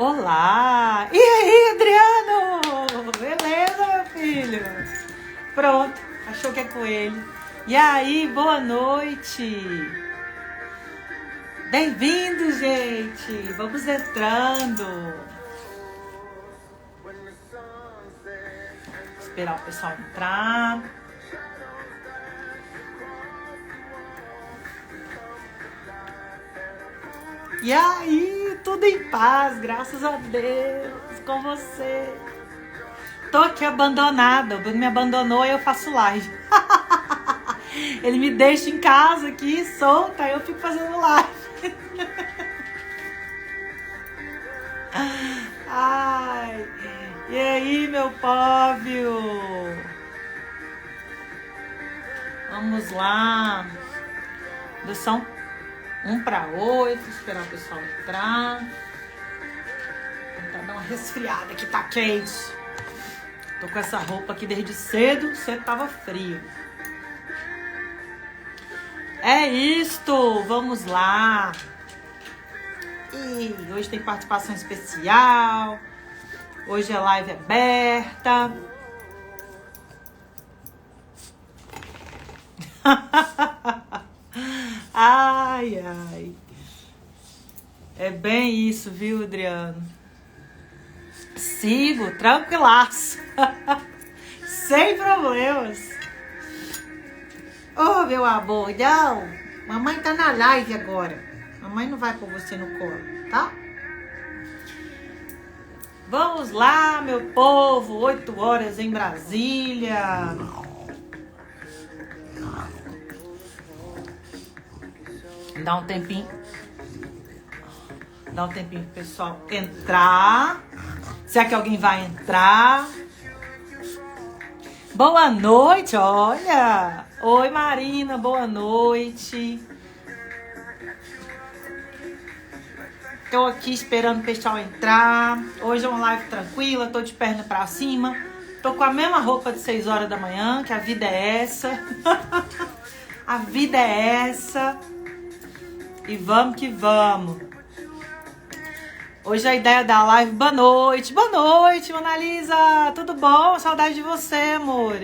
Olá! E aí, Adriano? Beleza, meu filho? Pronto, achou que é coelho. E aí, boa noite! Bem-vindo, gente! Vamos entrando! Vou esperar o pessoal entrar. E aí, tudo em paz, graças a Deus, com você. Tô aqui abandonada, o Bruno me abandonou e eu faço live. Ele me deixa em casa aqui, solta, eu fico fazendo live. Ai, e aí, meu póvio? Vamos lá. São 7:50, esperar o pessoal entrar. Tentar dar uma resfriada que tá quente. Tô com essa roupa aqui desde cedo tava frio. É isto, vamos lá. E hoje tem participação especial. Hoje é live aberta. Ai, ai. É bem isso, viu, Adriano? Sigo, tranquilaço. Sem problemas. Ô, meu amor, não. Mamãe tá na live agora. Mamãe não vai pôr você no colo, tá? Vamos lá, meu povo. 8h em Brasília. Dá um tempinho pro pessoal entrar. Se é que alguém vai entrar. Boa noite, olha. Oi, Marina, boa noite. Tô aqui esperando o pessoal entrar. Hoje é uma live tranquila, tô de perna pra cima. Tô com a mesma roupa de 6h da manhã, que a vida é essa. A vida é essa. E vamos que vamos. Hoje a ideia da live... Boa noite, Mona Lisa. Tudo bom? Saudade de você, amor.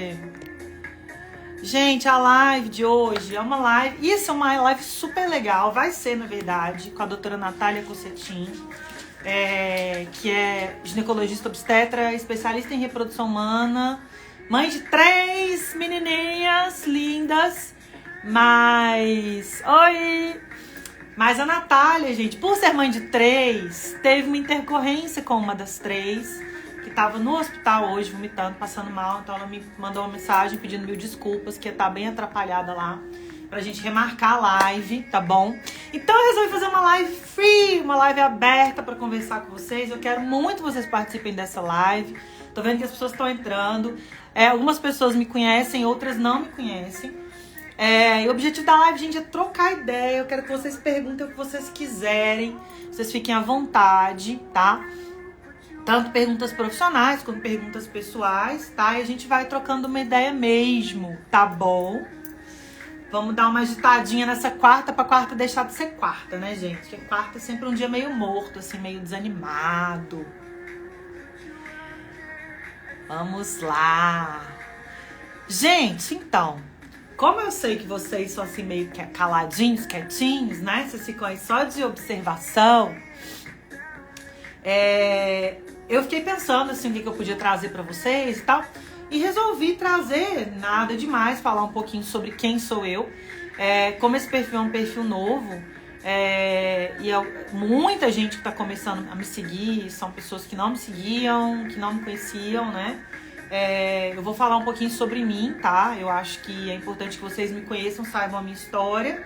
Gente, a live de hoje é uma live... Isso é uma live super legal. Vai ser, na verdade, com a doutora Natália Cossetin, que é ginecologista obstetra, especialista em reprodução humana, mãe de 3 menininhas lindas. Oi! Mas a Natália, gente, por ser mãe de 3, teve uma intercorrência com uma das 3, que tava no hospital hoje, vomitando, passando mal. Então ela me mandou uma mensagem pedindo 1000 desculpas, que ia estar bem atrapalhada lá, pra gente remarcar a live, tá bom? Então eu resolvi fazer uma live free, uma live aberta pra conversar com vocês. Eu quero muito que vocês participem dessa live. Tô vendo que as pessoas estão entrando. Algumas pessoas me conhecem, outras não me conhecem. E o objetivo da live, gente, é trocar ideia. Eu quero que vocês perguntem o que vocês quiserem. Vocês fiquem à vontade, tá? Tanto perguntas profissionais quanto perguntas pessoais, tá? E a gente vai trocando uma ideia mesmo, tá bom? Vamos dar uma agitadinha nessa quarta, pra quarta deixar de ser quarta, né, gente? Porque quarta é sempre um dia meio morto, assim, meio desanimado. Vamos lá. Gente, então... Como eu sei que vocês são assim meio caladinhos, quietinhos, né? Vocês ficam aí só de observação. Eu fiquei pensando assim, o que eu podia trazer pra vocês e tal. E resolvi trazer, nada demais, falar um pouquinho sobre quem sou eu. Como esse perfil é um perfil novo. Muita gente que tá começando a me seguir são pessoas que não me seguiam, que não me conheciam, né? Eu vou falar um pouquinho sobre mim, tá? Eu acho que é importante que vocês me conheçam, saibam a minha história.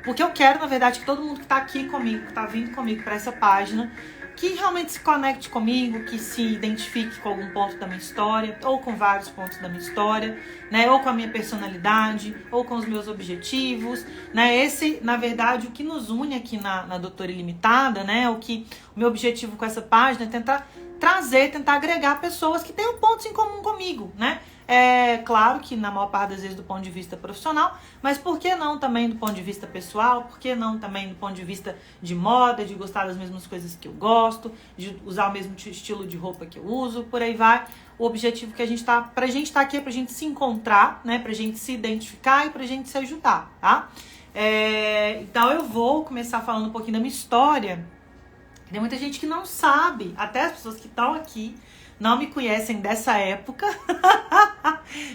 Porque eu quero, na verdade, que todo mundo que tá aqui comigo, que tá vindo comigo pra essa página, que realmente se conecte comigo, que se identifique com algum ponto da minha história, ou com vários pontos da minha história, né? Ou com a minha personalidade, ou com os meus objetivos, né? Esse, na verdade, o que nos une aqui na Doutora Ilimitada, né? O meu objetivo com essa página é tentar agregar pessoas que tenham pontos em comum comigo, né? É claro que na maior parte das vezes do ponto de vista profissional, mas por que não também do ponto de vista pessoal? Por que não também do ponto de vista de moda, de gostar das mesmas coisas que eu gosto, de usar o mesmo estilo de roupa que eu uso, por aí vai. O objetivo que a gente tá, pra gente tá aqui é pra gente se encontrar, né? Pra gente se identificar e pra gente se ajudar, tá? Então eu vou começar falando um pouquinho da minha história. Tem muita gente que não sabe, até as pessoas que estão aqui não me conhecem dessa época,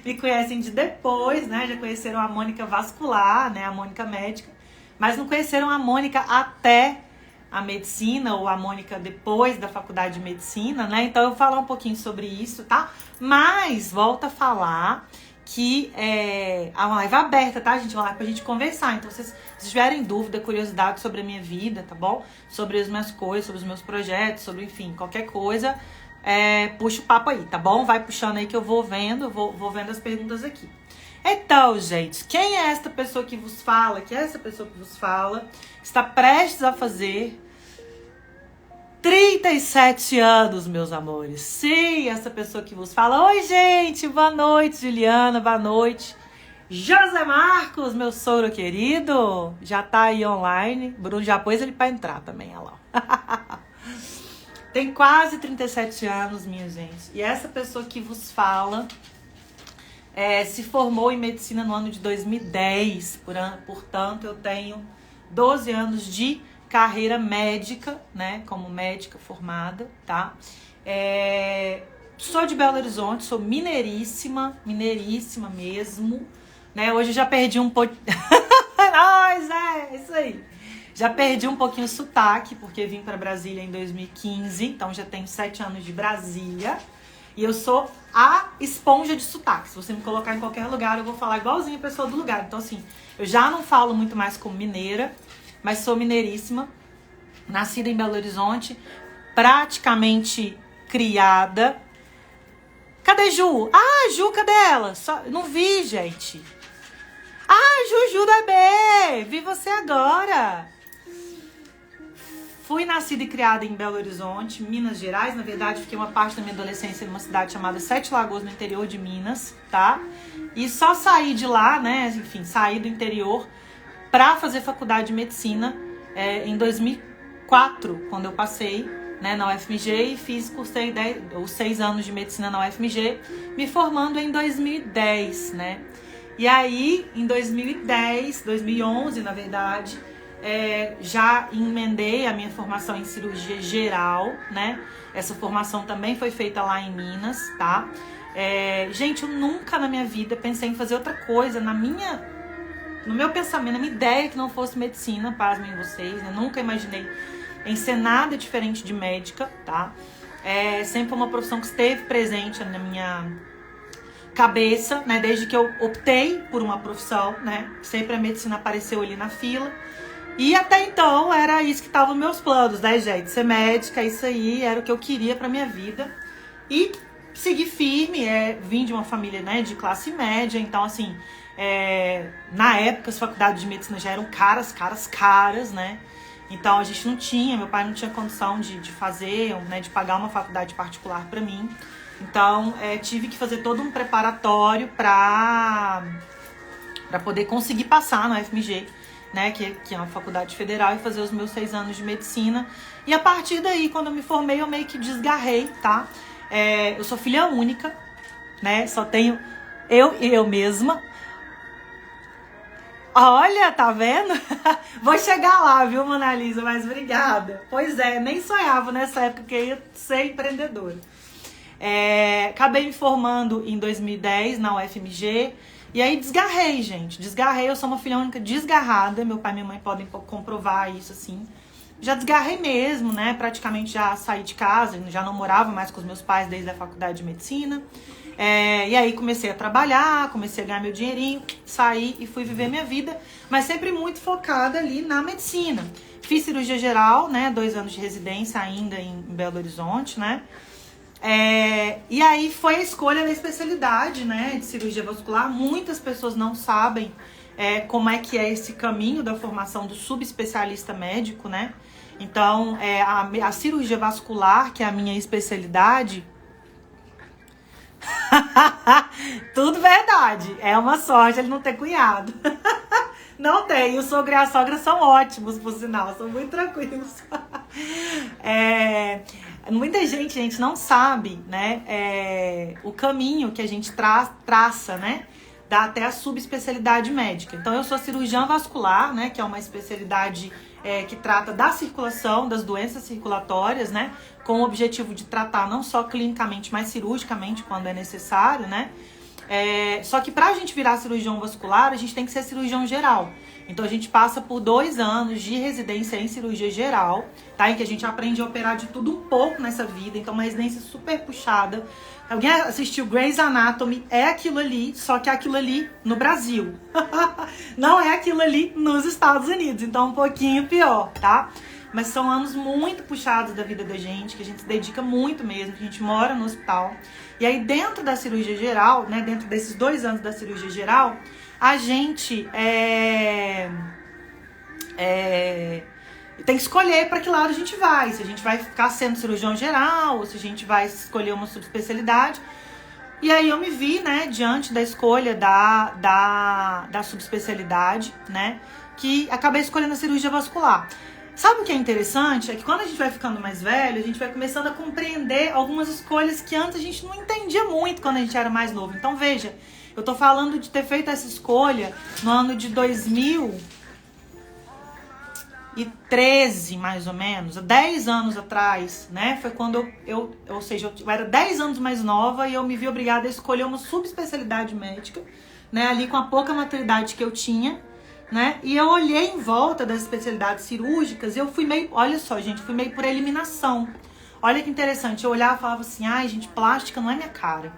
me conhecem de depois, né? Já conheceram a Mônica vascular, né? A Mônica médica, mas não conheceram a Mônica até a medicina ou a Mônica depois da faculdade de medicina, né? Então eu vou falar um pouquinho sobre isso, tá? Mas volto a falar que a live é aberta, tá, gente? Uma live pra gente conversar. Então, se tiverem dúvida, curiosidade sobre a minha vida, tá bom? Sobre as minhas coisas, sobre os meus projetos, sobre, enfim, qualquer coisa, puxa o papo aí, tá bom? Vai puxando aí que eu vou vendo, vou vendo as perguntas aqui. Então, gente, quem é esta pessoa que vos fala? Que é essa pessoa que vos fala? Está prestes a fazer 37 anos, meus amores. Sim, essa pessoa que vos fala. Oi, gente, boa noite, Juliana, boa noite. José Marcos, meu sogro querido, já tá aí online. Bruno já pôs ele pra entrar também, olha lá. Tem quase 37 anos, minha gente. E essa pessoa que vos fala se formou em medicina no ano de 2010. Portanto, eu tenho 12 anos de carreira médica, né? Como médica formada, tá? Sou de Belo Horizonte, sou mineiríssima mesmo, né? Hoje eu já perdi um pouco... isso aí. Já perdi um pouquinho o sotaque, porque vim para Brasília em 2015, então já tenho 7 anos de Brasília. E eu sou a esponja de sotaque. Se você me colocar em qualquer lugar, eu vou falar igualzinho a pessoa do lugar. Então, assim, eu já não falo muito mais como mineira, mas sou mineiríssima, nascida em Belo Horizonte, praticamente criada. Cadê Ju? Ah, Ju, cadê ela? Não vi, gente. Ah, Juju da B! Vi você agora. Fui nascida e criada em Belo Horizonte, Minas Gerais. Na verdade, fiquei uma parte da minha adolescência numa cidade chamada Sete Lagoas, no interior de Minas, tá? E só saí de lá, né? Enfim, saí do interior pra fazer faculdade de medicina em 2004, quando eu passei, né, na UFMG e cursei os 6 anos de medicina na UFMG, me formando em 2010, né? E aí, em 2011, na verdade, já emendei a minha formação em cirurgia geral, né? Essa formação também foi feita lá em Minas, tá? Gente, eu nunca na minha vida pensei em fazer outra coisa, no meu pensamento, na minha ideia que não fosse medicina, pasmem vocês, eu nunca imaginei em ser nada diferente de médica, tá? Sempre foi uma profissão que esteve presente na minha cabeça, né? Desde que eu optei por uma profissão, né? Sempre a medicina apareceu ali na fila. E até então era isso que estavam meus planos, né, gente? Ser médica, isso aí era o que eu queria pra minha vida. E segui firme, vim de uma família, né, de classe média, então assim, na época as faculdades de medicina já eram caras, né? Então a gente não tinha, meu pai não tinha condição de fazer, né, de pagar uma faculdade particular pra mim. Então tive que fazer todo um preparatório pra poder conseguir passar na UFMG, né, que é uma faculdade federal, e fazer os meus 6 anos de medicina. E a partir daí, quando eu me formei, eu meio que desgarrei, tá? Eu sou filha única, né? Só tenho eu e eu mesma. Olha, tá vendo? Vou chegar lá, viu, Mona Lisa? Mas obrigada. Pois nem sonhava nessa época que eu ia ser empreendedora. Acabei me formando em 2010 na UFMG. E aí desgarrei, gente. Eu sou uma filha única desgarrada. Meu pai e minha mãe podem comprovar isso, assim. Já desgarrei mesmo, né? Praticamente já saí de casa, já não morava mais com os meus pais desde a faculdade de medicina. E aí comecei a trabalhar, comecei a ganhar meu dinheirinho, saí e fui viver minha vida, mas sempre muito focada ali na medicina. Fiz cirurgia geral, né? 2 anos de residência ainda em Belo Horizonte, né? E aí foi a escolha da especialidade, né, de cirurgia vascular. Muitas pessoas não sabem como é que é esse caminho da formação do subespecialista médico, né? Então, a cirurgia vascular, que é a minha especialidade... Tudo verdade. É uma sorte ele não ter cunhado. Não tem. E o sogro e a sogra são ótimos, por sinal. São muito tranquilos. Muita gente não sabe, né? O caminho que a gente traça, né? Dá até a subespecialidade médica. Então, eu sou cirurgiã vascular, né? Que é uma especialidade que trata da circulação, das doenças circulatórias, né? Com o objetivo de tratar não só clinicamente, mas cirurgicamente, quando é necessário, né? Só que pra gente virar cirurgião vascular, a gente tem que ser cirurgião geral. Então, a gente passa por 2 anos de residência em cirurgia geral, tá? Em que a gente aprende a operar de tudo um pouco nessa vida. Então, uma residência super puxada. Alguém assistiu Grey's Anatomy? É aquilo ali, só que é aquilo ali no Brasil. Não é aquilo ali nos Estados Unidos. Então, um pouquinho pior, tá? Mas são anos muito puxados da vida da gente, que a gente se dedica muito mesmo, que a gente mora no hospital. E aí, dentro da cirurgia geral, né? Dentro desses 2 anos da cirurgia geral, a gente tem que escolher para que lado a gente vai. Se a gente vai ficar sendo cirurgião geral, ou se a gente vai escolher uma subespecialidade. E aí eu me vi, né, diante da escolha da subespecialidade, né, que acabei escolhendo a cirurgia vascular. Sabe o que é interessante? É que quando a gente vai ficando mais velho, a gente vai começando a compreender algumas escolhas que antes a gente não entendia muito quando a gente era mais novo. Então veja, eu tô falando de ter feito essa escolha no ano de 2013, mais ou menos, 10 anos atrás, né? Foi quando eu era 10 anos mais nova e eu me vi obrigada a escolher uma subespecialidade médica, né? Ali com a pouca maturidade que eu tinha, né? E eu olhei em volta das especialidades cirúrgicas e eu fui meio, olha só, gente, fui meio por eliminação. Olha que interessante, eu olhava e falava assim, ai, gente, plástica não é minha cara.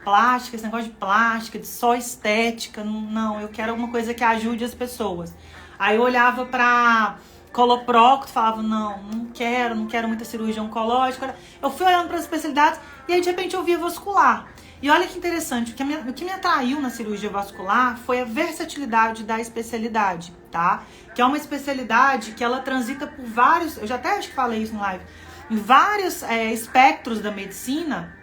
Plástica, esse negócio de plástica, de só estética, não, eu quero alguma coisa que ajude as pessoas. Aí eu olhava pra coloprocto, falava, não quero muita cirurgia oncológica. Eu fui olhando para as especialidades e aí de repente eu via vascular. E olha que interessante, o que me atraiu na cirurgia vascular foi a versatilidade da especialidade, tá? Que é uma especialidade que ela transita por vários, eu já até acho que falei isso no live, em vários espectros da medicina,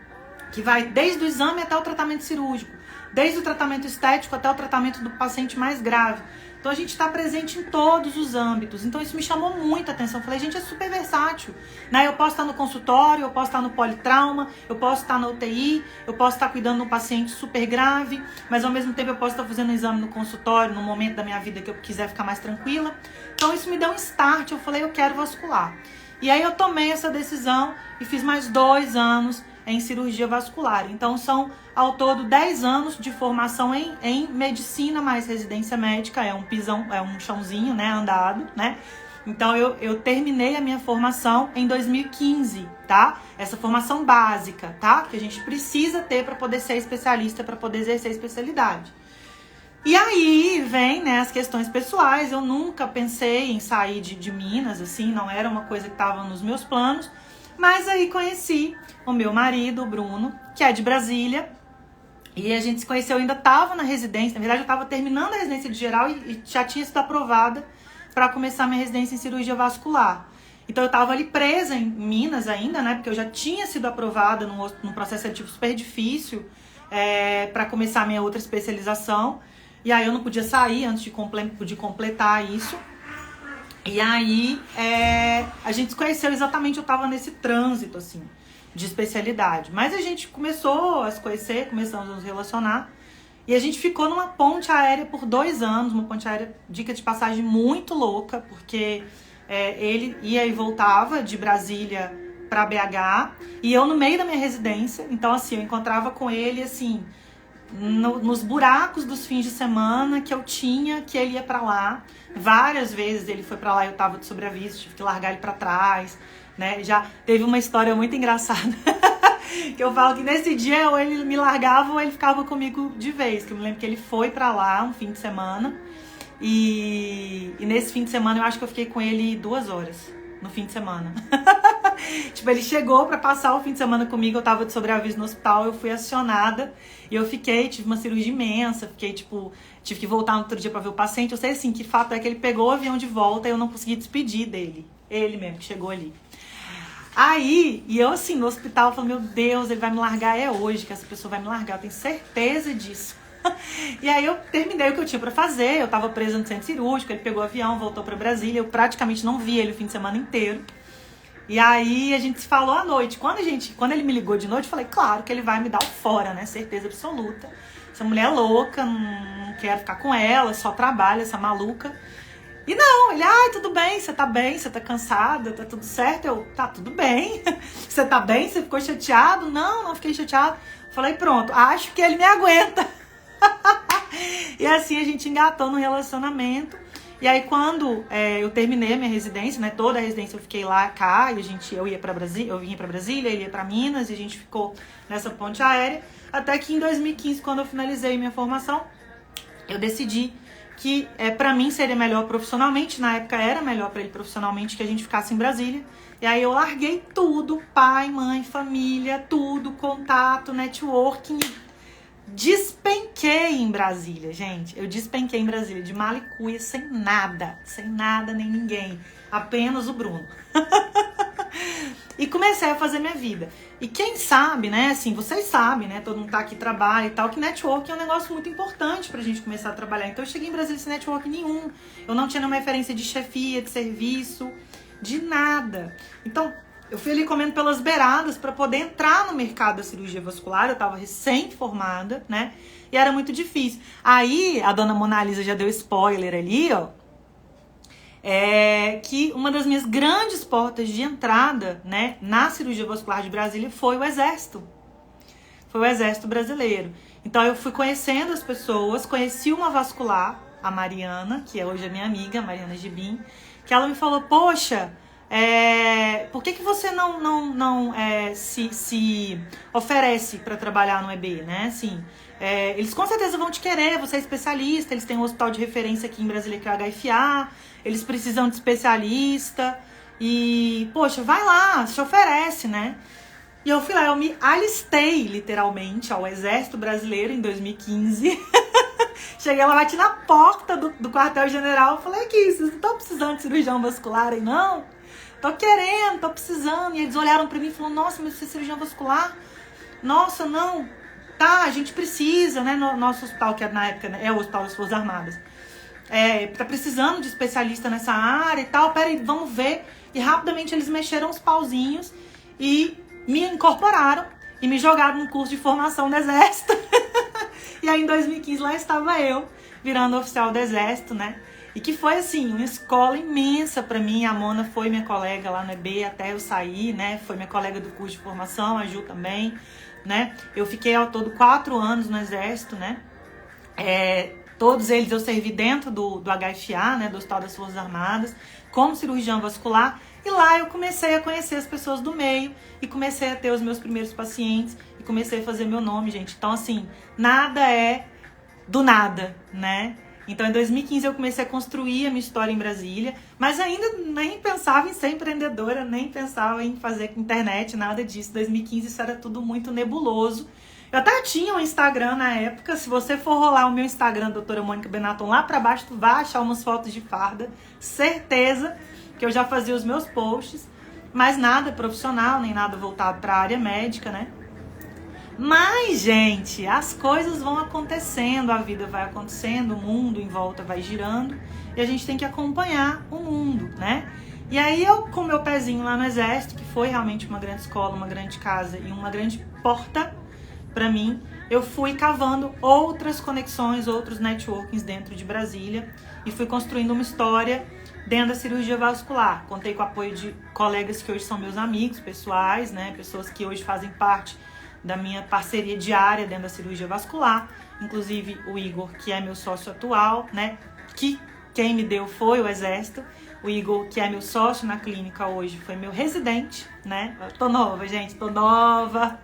que vai desde o exame até o tratamento cirúrgico, desde o tratamento estético até o tratamento do paciente mais grave. Então a gente está presente em todos os âmbitos. Então isso me chamou muita atenção. Eu falei, gente, é super versátil, né? Eu posso estar no consultório, eu posso estar no politrauma, eu posso estar na UTI, eu posso estar cuidando de um paciente super grave, mas ao mesmo tempo eu posso estar fazendo um exame no consultório, no momento da minha vida que eu quiser ficar mais tranquila. Então isso me deu um start, eu falei, eu quero vascular. E aí eu tomei essa decisão e fiz mais 2 anos em cirurgia vascular. Então são ao todo 10 anos de formação em medicina mais residência médica, é um pisão, é um chãozinho, né, andado, né? Então eu terminei a minha formação em 2015, tá? Essa formação básica, tá? Que a gente precisa ter para poder ser especialista, para poder exercer a especialidade. E aí vem, né, as questões pessoais. Eu nunca pensei em sair de Minas, assim, não era uma coisa que estava nos meus planos. Mas aí conheci o meu marido, o Bruno, que é de Brasília. E a gente se conheceu, eu ainda estava na residência. Na verdade, eu estava terminando a residência de geral e já tinha sido aprovada para começar minha residência em cirurgia vascular. Então, eu estava ali presa em Minas ainda, né? Porque eu já tinha sido aprovada num processo seletivo super difícil para começar a minha outra especialização. E aí, eu não podia sair antes de completar isso. E aí, a gente se conheceu exatamente, eu tava nesse trânsito, assim, de especialidade. Mas a gente começou a se conhecer, começamos a nos relacionar. E a gente ficou numa ponte aérea por 2 anos, uma ponte aérea, dica de passagem, muito louca, porque ele ia e voltava de Brasília pra BH, e eu no meio da minha residência. Então, assim, eu encontrava com ele, assim, nos buracos dos fins de semana que eu tinha, que ele ia pra lá. Várias vezes ele foi pra lá e eu tava de sobreaviso, tive que largar ele pra trás, né? Já teve uma história muito engraçada que eu falo que nesse dia ou ele me largava ou ele ficava comigo de vez, que eu me lembro que ele foi pra lá um fim de semana e nesse fim de semana eu acho que eu fiquei com ele 2 horas no fim de semana. Tipo, ele chegou pra passar o fim de semana comigo, eu tava de sobreaviso no hospital, eu fui acionada e eu tive uma cirurgia imensa, tive que voltar no outro dia pra ver o paciente. Eu sei, assim, que fato é que ele pegou o avião de volta e eu não consegui despedir dele. Ele mesmo que chegou ali. Aí, e eu assim, no hospital, falando, meu Deus, ele vai me largar, é hoje que essa pessoa vai me largar, eu tenho certeza disso. E aí eu terminei o que eu tinha pra fazer, eu tava presa no centro cirúrgico, ele pegou o avião, voltou pra Brasília, eu praticamente não vi ele o fim de semana inteiro. E aí a gente se falou à noite. Quando ele me ligou de noite, eu falei, claro que ele vai me dar o fora, né? Certeza absoluta. Essa mulher é louca, não quero ficar com ela, só trabalha, essa maluca. E não, ele, tudo bem, você tá cansada, tá tudo certo? Eu, tá tudo bem. Você tá bem? Você ficou chateado? Não fiquei chateado. Falei, pronto, acho que ele me aguenta. E assim a gente engatou no relacionamento. E aí quando eu terminei a minha residência, né, toda a residência eu fiquei lá, cá, e eu ia pra Brasília, eu vinha pra Brasília, ele ia pra Minas, e a gente ficou nessa ponte aérea, até que em 2015, quando eu finalizei minha formação, eu decidi que pra mim seria melhor profissionalmente, na época era melhor pra ele profissionalmente que a gente ficasse em Brasília, e aí eu larguei tudo, pai, mãe, família, tudo, contato, networking, despenquei em Brasília, gente. Eu despenquei em Brasília, de mala e cuia, sem nada nem ninguém, apenas o Bruno. E comecei a fazer minha vida. E quem sabe, né, assim, vocês sabem, né, todo mundo tá aqui, trabalha e tal, que networking é um negócio muito importante pra gente começar a trabalhar. Então eu cheguei em Brasília sem networking nenhum, eu não tinha nenhuma referência de chefia, de serviço, de nada. Então eu fui ali comendo pelas beiradas para poder entrar no mercado da cirurgia vascular. Eu tava recém-formada, né? E era muito difícil. Aí, a dona Mona Lisa já deu spoiler ali, ó. Que uma das minhas grandes portas de entrada, né, na cirurgia vascular de Brasília foi o Exército. Foi o Exército Brasileiro. Então eu fui conhecendo as pessoas, conheci uma vascular, a Mariana, que hoje é minha amiga, a Mariana Gibim, que ela me falou, poxa, por que você não se oferece para trabalhar no EB, né? Assim, eles com certeza vão te querer, você é especialista, eles têm um hospital de referência aqui em Brasília que é o HFA, eles precisam de especialista e, poxa, vai lá, se oferece, né? E eu fui lá, eu me alistei literalmente ao Exército Brasileiro em 2015. Cheguei lá, bati na porta do quartel-general, falei, aqui, vocês não estão precisando de cirurgião vascular aí, não? Tô querendo, tô precisando. E eles olharam pra mim e falaram, nossa, mas você é cirurgião vascular? Nossa, não. Tá, a gente precisa, né? No nosso hospital, que na época é o Hospital das Forças Armadas. Tá precisando de especialista nessa área e tal. Peraí, vamos ver. E rapidamente eles mexeram os pauzinhos e me incorporaram e me jogaram no curso de formação do Exército. E aí em 2015 lá estava eu, virando oficial do Exército, né? E que foi, assim, uma escola imensa pra mim. A Mona foi minha colega lá no EB até eu sair, né? Foi minha colega do curso de formação, a Ju também, né? Eu fiquei ao todo 4 anos no Exército, né? Todos eles eu servi dentro do HFA, né? Do Hospital das Forças Armadas, como cirurgião vascular. E lá eu comecei a conhecer as pessoas do meio e comecei a ter os meus primeiros pacientes e comecei a fazer meu nome, gente. Então, assim, nada é do nada, né? Então, em 2015, eu comecei a construir a minha história em Brasília, mas ainda nem pensava em ser empreendedora, nem pensava em fazer internet, nada disso. Em 2015, isso era tudo muito nebuloso. Eu até tinha um Instagram na época. Se você for rolar o meu Instagram, doutora Mônica Benatton, lá pra baixo, tu vai achar umas fotos de farda. Certeza que eu já fazia os meus posts, mas nada profissional, nem nada voltado pra área médica, né? Mas, gente, as coisas vão acontecendo, a vida vai acontecendo, o mundo em volta vai girando e a gente tem que acompanhar o mundo, né? E aí eu, com meu pezinho lá no Exército, que foi realmente uma grande escola, uma grande casa e uma grande porta pra mim, eu fui cavando outras conexões, outros networkings dentro de Brasília e fui construindo uma história dentro da cirurgia vascular. Contei com o apoio de colegas que hoje são meus amigos pessoais, né? Pessoas que hoje fazem parte da minha parceria diária dentro da cirurgia vascular, inclusive o Igor, que é meu sócio atual, né? Que quem me deu foi o Exército. O Igor, que é meu sócio na clínica hoje, foi meu residente, né? Eu tô nova, gente, tô nova.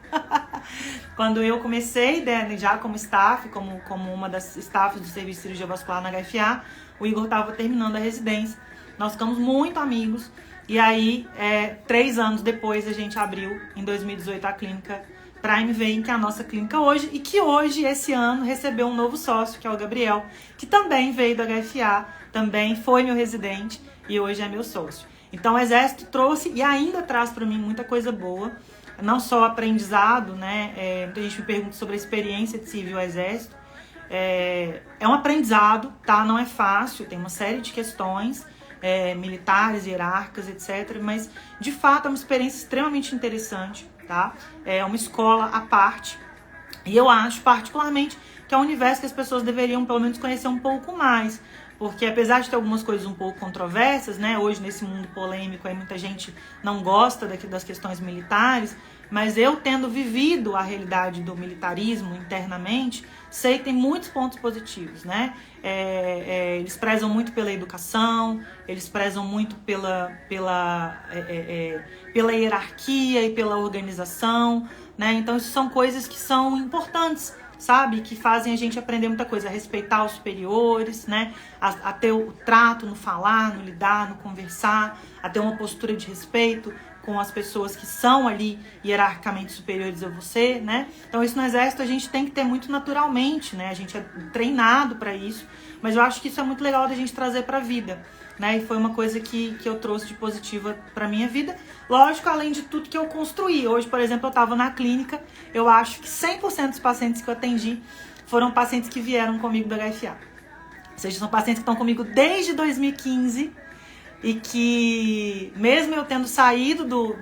Quando eu comecei, né, já como staff, como uma das staffs do Serviço de Cirurgia Vascular na HFA, o Igor estava terminando a residência. Nós ficamos muito amigos. E aí, 3 anos depois, a gente abriu, em 2018, a clínica Prime Vein, que é a nossa clínica hoje, e que hoje, esse ano, recebeu um novo sócio, que é o Gabriel, que também veio do HFA, também foi meu residente, e hoje é meu sócio. Então o Exército trouxe e ainda traz para mim muita coisa boa, não só aprendizado, né? Muita gente me pergunta sobre a experiência de servir o Exército. É um aprendizado, tá? Não é fácil, tem uma série de questões militares, hierárquicas, etc. Mas, de fato, é uma experiência extremamente interessante, tá? É uma escola à parte. E eu acho, particularmente, que é um universo que as pessoas deveriam, pelo menos, conhecer um pouco mais. Porque, apesar de ter algumas coisas um pouco controversas, né? Hoje, nesse mundo polêmico, aí muita gente não gosta das questões militares. Mas eu, tendo vivido a realidade do militarismo internamente, sei que tem muitos pontos positivos, né? Eles prezam muito pela educação, eles prezam muito pela hierarquia e pela organização, né? Então, isso são coisas que são importantes, sabe? Que fazem a gente aprender muita coisa, a respeitar os superiores, né? A ter o trato no falar, no lidar, no conversar, a ter uma postura de respeito com as pessoas que são ali hierarquicamente superiores a você, né? Então isso no Exército a gente tem que ter muito naturalmente, né? A gente é treinado para isso, mas eu acho que isso é muito legal da gente trazer para a vida, né? E foi uma coisa que eu trouxe de positiva para minha vida. Lógico, além de tudo que eu construí. Hoje, por exemplo, eu estava na clínica, eu acho que 100% dos pacientes que eu atendi foram pacientes que vieram comigo do HFA. Ou seja, são pacientes que estão comigo desde 2015, e que, mesmo eu tendo saído do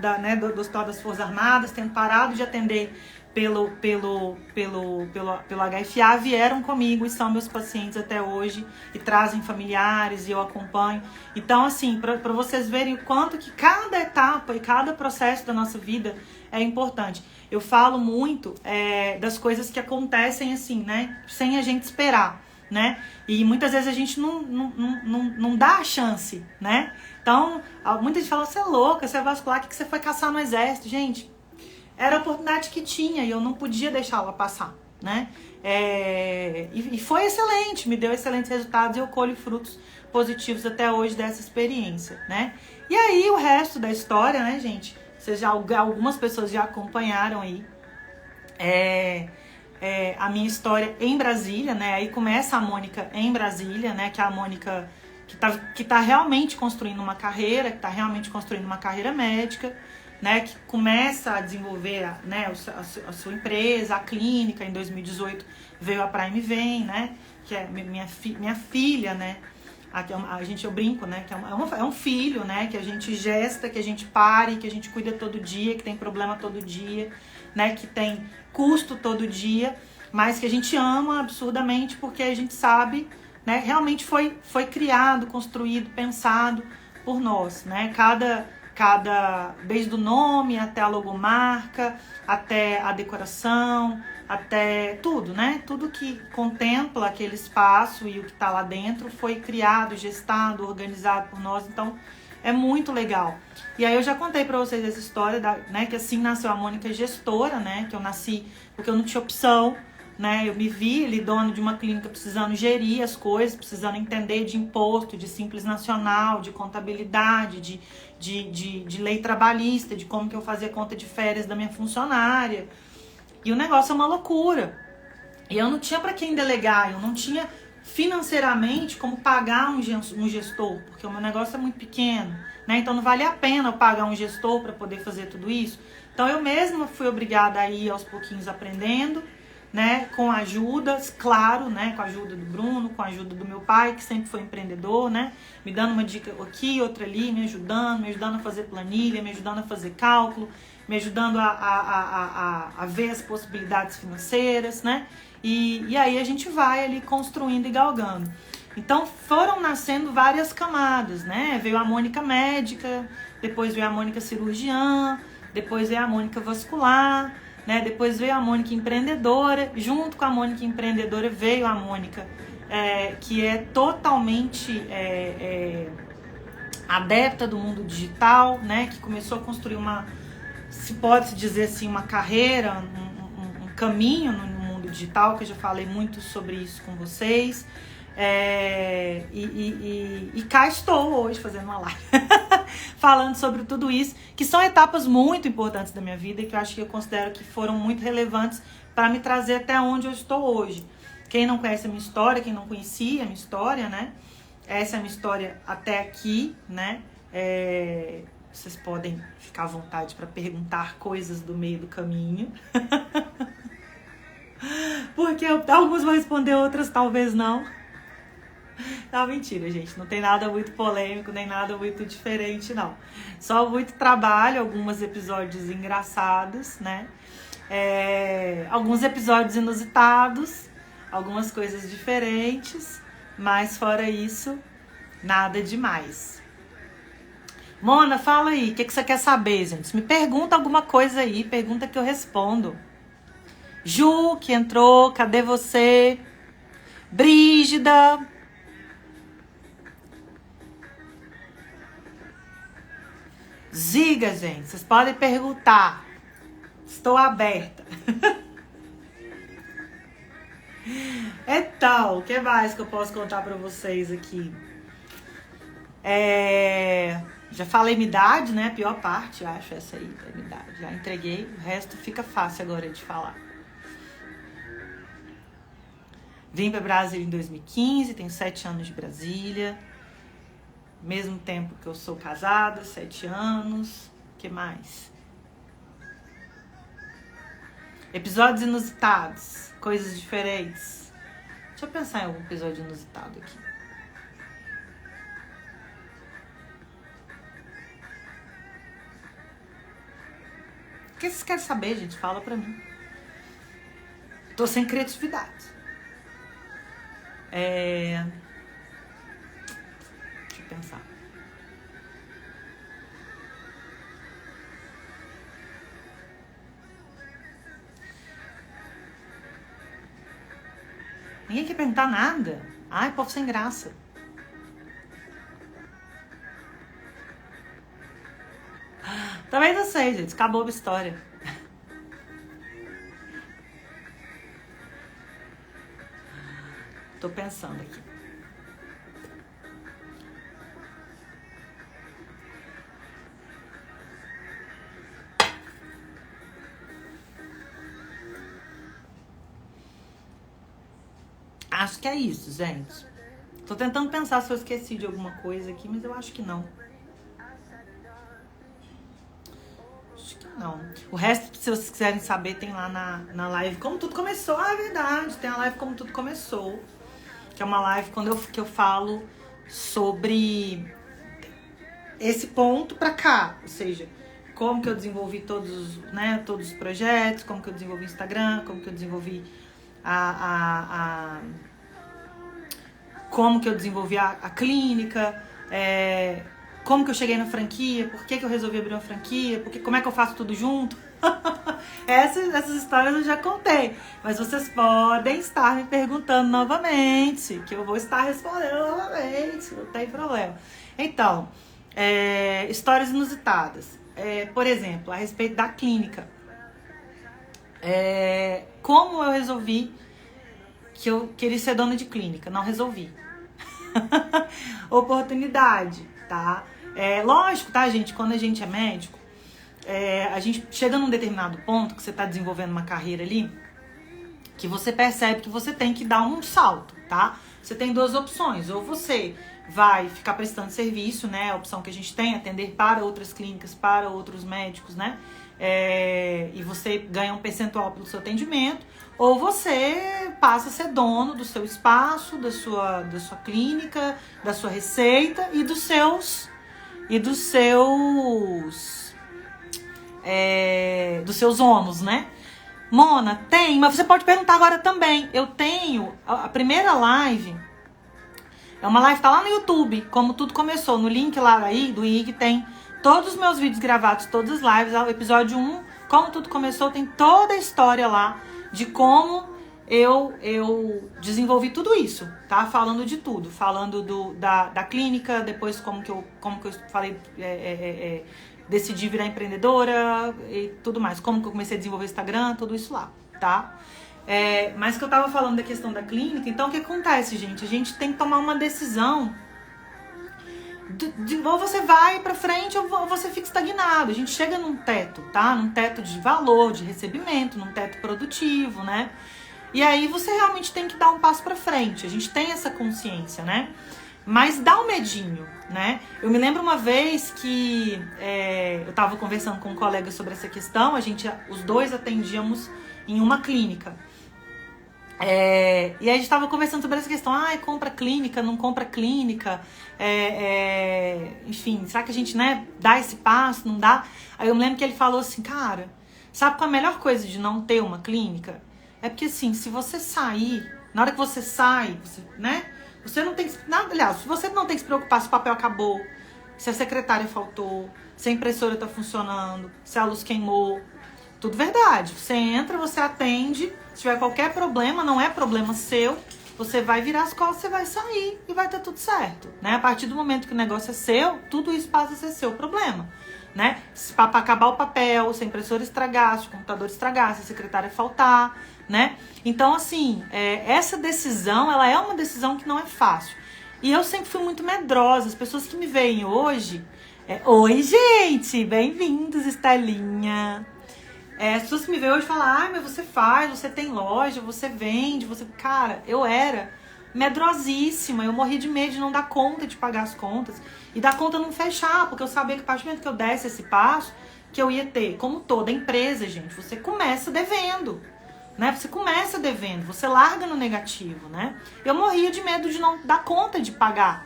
Hospital das Forças Armadas, tendo parado de atender pelo HFA, vieram comigo e são meus pacientes até hoje, e trazem familiares e eu acompanho. Então, assim, para vocês verem o quanto que cada etapa e cada processo da nossa vida é importante. Eu falo muito das coisas que acontecem assim, né, sem a gente esperar, né? E muitas vezes a gente não dá a chance, né? Então, muita gente fala, você é louca, você é vascular, o que você foi caçar no Exército? Gente, era a oportunidade que tinha e eu não podia deixá-la passar, né? E foi excelente, me deu excelentes resultados e eu colho frutos positivos até hoje dessa experiência, né? E aí, o resto da história, né, gente? Algumas pessoas já acompanharam aí. A minha história em Brasília, né? Aí começa a Mônica em Brasília, né? Que é a Mônica que tá realmente construindo uma carreira, que tá realmente construindo uma carreira médica, né? Que começa a desenvolver, né, a sua empresa, a clínica. Em 2018 veio a Prime Vem, né? Que é minha filha, né? Eu brinco, né? Que é um filho, né? Que a gente gesta, que a gente pare, que a gente cuida todo dia, que tem problema todo dia, né? Que tem custo todo dia, mas que a gente ama absurdamente porque a gente sabe, né? Realmente foi criado, construído, pensado por nós, né? Desde o nome até a logomarca, até a decoração, até tudo, né? Tudo que contempla aquele espaço e o que está lá dentro foi criado, gestado, organizado por nós. Então, é muito legal. E aí eu já contei pra vocês essa história, né? Que assim nasceu a Mônica gestora, né? Que eu nasci porque eu não tinha opção, né? Eu me vi ali, dona de uma clínica, precisando gerir as coisas, precisando entender de imposto, de Simples Nacional, de contabilidade, de lei trabalhista, de como que eu fazia conta de férias da minha funcionária. E o negócio é uma loucura. E eu não tinha pra quem delegar, eu não tinha financeiramente como pagar um gestor, porque o meu negócio é muito pequeno, né? Então não vale a pena eu pagar um gestor para poder fazer tudo isso. Então eu mesma fui obrigada a ir aos pouquinhos aprendendo, né? Com ajudas, claro, né? Com a ajuda do Bruno, com a ajuda do meu pai, que sempre foi empreendedor, né? Me dando uma dica aqui, outra ali, me ajudando a fazer planilha, me ajudando a fazer cálculo, me ajudando a ver as possibilidades financeiras, né? E aí a gente vai ali construindo e galgando. Então foram nascendo várias camadas, né? Veio a Mônica médica, depois veio a Mônica cirurgiã, depois veio a Mônica vascular, né? Depois veio a Mônica empreendedora. Junto com a Mônica empreendedora veio a Mônica que é totalmente adepta do mundo digital, né? Que começou a construir se pode dizer assim, uma carreira, um caminho no mundo digital, que eu já falei muito sobre isso com vocês. E cá estou hoje fazendo uma live falando sobre tudo isso, que são etapas muito importantes da minha vida e que eu acho que eu considero que foram muito relevantes para me trazer até onde eu estou hoje. Quem não conhece a minha história, quem não conhecia a minha história, né? essa é a minha história até aqui, né? Vocês podem ficar à vontade para perguntar coisas do meio do caminho. Porque alguns vão responder, outras talvez não. Não, mentira, gente. Não tem nada muito polêmico, nem nada muito diferente, não. Só muito trabalho, alguns episódios engraçados, né? Alguns episódios inusitados, algumas coisas diferentes, mas fora isso, nada demais. Mona, fala aí, o que você quer saber, gente? Me pergunta alguma coisa aí, pergunta que eu respondo. Ju, que entrou, cadê você? Brígida. Ziga, gente, vocês podem perguntar. Estou aberta. Então, o que mais que eu posso contar pra vocês aqui? Já falei minha idade, né? A pior parte, eu acho, essa aí, da minha idade. Já entreguei, o resto fica fácil agora de falar. Vim para Brasília em 2015, tenho 7 anos de Brasília. Mesmo tempo que eu sou casada, 7 anos. O que mais? Episódios inusitados, coisas diferentes. Deixa eu pensar em algum episódio inusitado aqui. O que vocês querem saber, gente? Fala pra mim. Tô sem criatividade. Deixa eu pensar. Ninguém quer perguntar nada. Ai, povo sem graça. Também não sei, gente. Acabou a história. Tô pensando aqui. Acho que é isso, gente. Tô tentando pensar se eu esqueci de alguma coisa aqui, mas eu acho que não. Acho que não. O resto, se vocês quiserem saber, tem lá na live Como Tudo Começou. Ah, é verdade. Tem a live Como Tudo Começou. Que é uma live que eu falo sobre esse ponto pra cá. Ou seja, como que eu desenvolvi todos os projetos, como que eu desenvolvi o Instagram, como que eu desenvolvi como que eu desenvolvi a clínica, como que eu cheguei na franquia, por que eu resolvi abrir uma franquia, como é que eu faço tudo junto. Essas histórias eu já contei, mas vocês podem estar me perguntando novamente, que eu vou estar respondendo novamente, não tem problema. Então, histórias inusitadas, por exemplo, a respeito da clínica. Como eu resolvi que eu queria ser dona de clínica? Não resolvi. Oportunidade, tá? Lógico, tá, gente? Quando a gente é médico, a gente chega num determinado ponto que você tá desenvolvendo uma carreira ali, que você percebe que você tem que dar um salto, tá? Você tem 2 opções. Ou você vai ficar prestando serviço, né? A opção que a gente tem, atender para outras clínicas, para outros médicos, né? E você ganha um percentual pelo seu atendimento, ou você passa a ser dono do seu espaço, da sua clínica, da sua receita e dos seus ônus, né? Mona, tem, mas você pode perguntar agora também. Eu tenho a primeira live, é uma live que tá lá no YouTube, Como Tudo Começou, no link lá aí do IG tem todos os meus vídeos gravados, todas as lives, o episódio 1, Como Tudo Começou, tem toda a história lá de como eu desenvolvi tudo isso, tá? Falando de tudo, falando da clínica, depois como que eu falei, decidi virar empreendedora e tudo mais, como que eu comecei a desenvolver o Instagram, tudo isso lá, tá? Mas que eu tava falando da questão da clínica, então o que acontece, gente? A gente tem que tomar uma decisão ou você vai pra frente ou você fica estagnado. A gente chega num teto, tá? Num teto de valor, de recebimento, num teto produtivo, né? E aí você realmente tem que dar um passo pra frente. A gente tem essa consciência, né? Mas dá um medinho, né? Eu me lembro uma vez que eu tava conversando com um colega sobre essa questão, os dois atendíamos em uma clínica. E aí a gente tava conversando sobre essa questão, compra clínica, não compra clínica, enfim, será que a gente, né, dá esse passo, não dá? Aí eu me lembro que ele falou assim, cara, sabe qual é a melhor coisa de não ter uma clínica? É porque assim, se você sair, na hora que você sai, você não tem que, aliás, você não tem que se preocupar se o papel acabou, se a secretária faltou, se a impressora tá funcionando, se a luz queimou. Tudo verdade. Você entra, você atende. Se tiver qualquer problema, não é problema seu. Você vai virar as costas, você vai sair e vai estar tudo certo, né? A partir do momento que o negócio é seu, tudo isso passa a ser seu problema, né? Se acabar o papel, se a impressora estragar, se o computador estragar, se a secretária faltar, né? Então, assim, essa decisão, ela é uma decisão que não é fácil. E eu sempre fui muito medrosa. As pessoas que me veem hoje... Oi, gente! Bem-vindos, Estelinha! As pessoas que me veem hoje falam, mas você faz, você tem loja, você vende, você... Cara, eu era medrosíssima, eu morria de medo de não dar conta de pagar as contas e da conta não fechar, porque eu sabia que a partir do momento que eu desse esse passo, que eu ia ter, como toda empresa, gente, você começa devendo, né? Você começa devendo, você larga no negativo, né? Eu morria de medo de não dar conta de pagar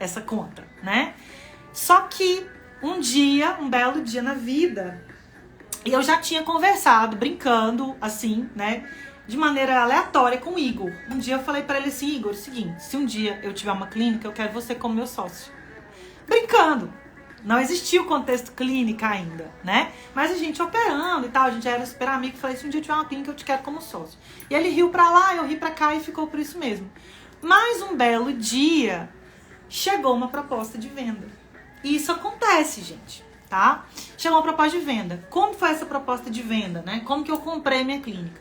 essa conta, né? Só que um belo dia na vida... E eu já tinha conversado, brincando, assim, né, de maneira aleatória com o Igor. Um dia eu falei pra ele assim, Igor, é o seguinte, se um dia eu tiver uma clínica, eu quero você como meu sócio. Brincando. Não existia o contexto clínica ainda, né? Mas a gente operando e tal, a gente era super amigo. Falei, se um dia eu tiver uma clínica, eu te quero como sócio. E ele riu pra lá, eu ri pra cá e ficou por isso mesmo. Mas um belo dia, chegou uma proposta de venda. E isso acontece, gente. Tá? Chegou uma proposta de venda. Como foi essa proposta de venda, né? Como que eu comprei minha clínica?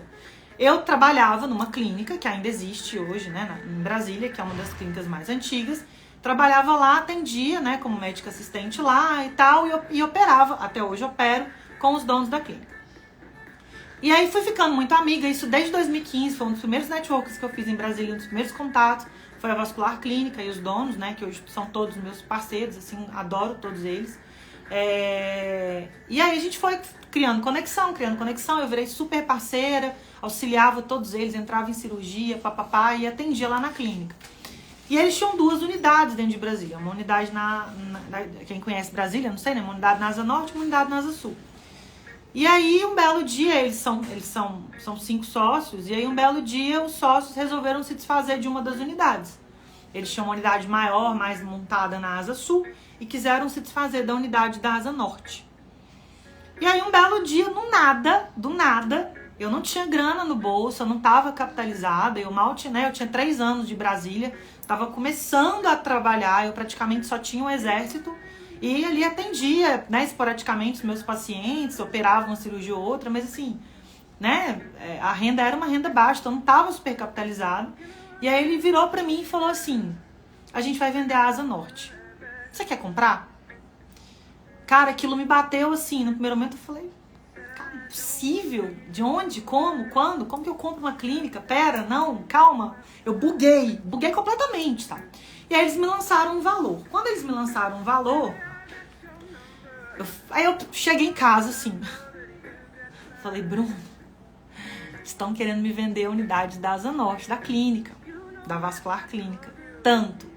Eu trabalhava numa clínica que ainda existe hoje, né? Em Brasília, que é uma das clínicas mais antigas. Trabalhava lá, atendia, né? Como médica assistente lá e tal. E operava, até hoje opero, com os donos da clínica. E aí fui ficando muito amiga. Isso desde 2015. Foi um dos primeiros networks que eu fiz em Brasília. Um dos primeiros contatos. Foi a Vascular Clínica e os donos, né? Que hoje são todos meus parceiros. Assim, adoro todos eles. E aí a gente foi criando conexão, eu virei super parceira, auxiliava todos eles, entrava em cirurgia, papapá, e atendia lá na clínica. E eles tinham 2 unidades dentro de Brasília, uma unidade quem conhece Brasília, não sei, né? Uma unidade na Asa Norte e uma unidade na Asa Sul. E aí um belo dia, eles são 5 sócios, e aí um belo dia os sócios resolveram se desfazer de uma das unidades. Eles tinham uma unidade maior, mais montada na Asa Sul, e quiseram se desfazer da unidade da Asa Norte. E aí um belo dia, do nada, eu não tinha grana no bolso, eu não estava capitalizada, eu mal tinha, né? Eu tinha 3 anos de Brasília, estava começando a trabalhar, eu praticamente só tinha um exército, e ali atendia, né, esporadicamente os meus pacientes, operava uma cirurgia ou outra, mas assim, né, a renda era uma renda baixa, então eu não estava super capitalizada. E aí ele virou pra mim e falou assim, a gente vai vender a Asa Norte. Você quer comprar? Cara, aquilo me bateu assim, no primeiro momento eu falei, cara, impossível, de onde, como, quando, como que eu compro uma clínica? Pera, não, calma, eu buguei completamente, tá? E aí eles me lançaram um valor. Quando eles me lançaram um valor, aí eu cheguei em casa assim, falei, Bruno, estão querendo me vender a unidade da Asa Norte, da clínica, da Vascular Clínica, tanto.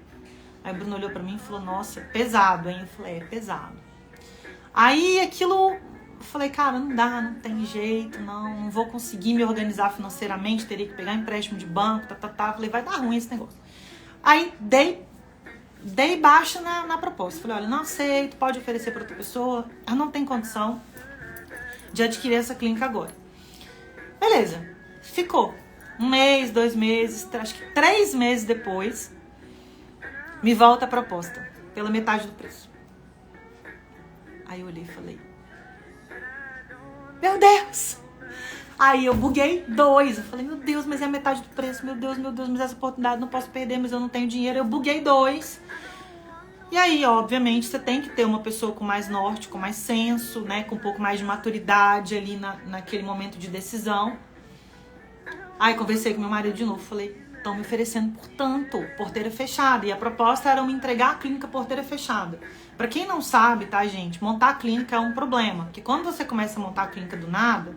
Aí o Bruno olhou pra mim e falou, nossa, pesado, hein? Eu falei, é pesado. Aí aquilo, eu falei, cara, não dá, não tem jeito, não vou conseguir me organizar financeiramente, teria que pegar empréstimo de banco, Falei, vai dar ruim esse negócio. Aí dei baixa na proposta. Falei, olha, não aceito, pode oferecer pra outra pessoa, eu não tenho condição de adquirir essa clínica agora. Beleza, ficou. 1 mês, 2 meses, acho que 3 meses depois, me volta a proposta, pela metade do preço. Aí eu olhei e falei, meu Deus! Aí eu buguei 2. Eu falei, meu Deus, mas é a metade do preço. Meu Deus, mas essa oportunidade não posso perder, mas eu não tenho dinheiro. Eu buguei 2. E aí, obviamente, você tem que ter uma pessoa com mais norte, com mais senso, né? Com um pouco mais de maturidade ali naquele momento de decisão. Aí conversei com meu marido de novo. Falei, estão me oferecendo por tanto, porteira fechada. E a proposta era me entregar a clínica porteira fechada. Pra quem não sabe, tá, gente, montar a clínica é um problema. Porque quando você começa a montar a clínica do nada,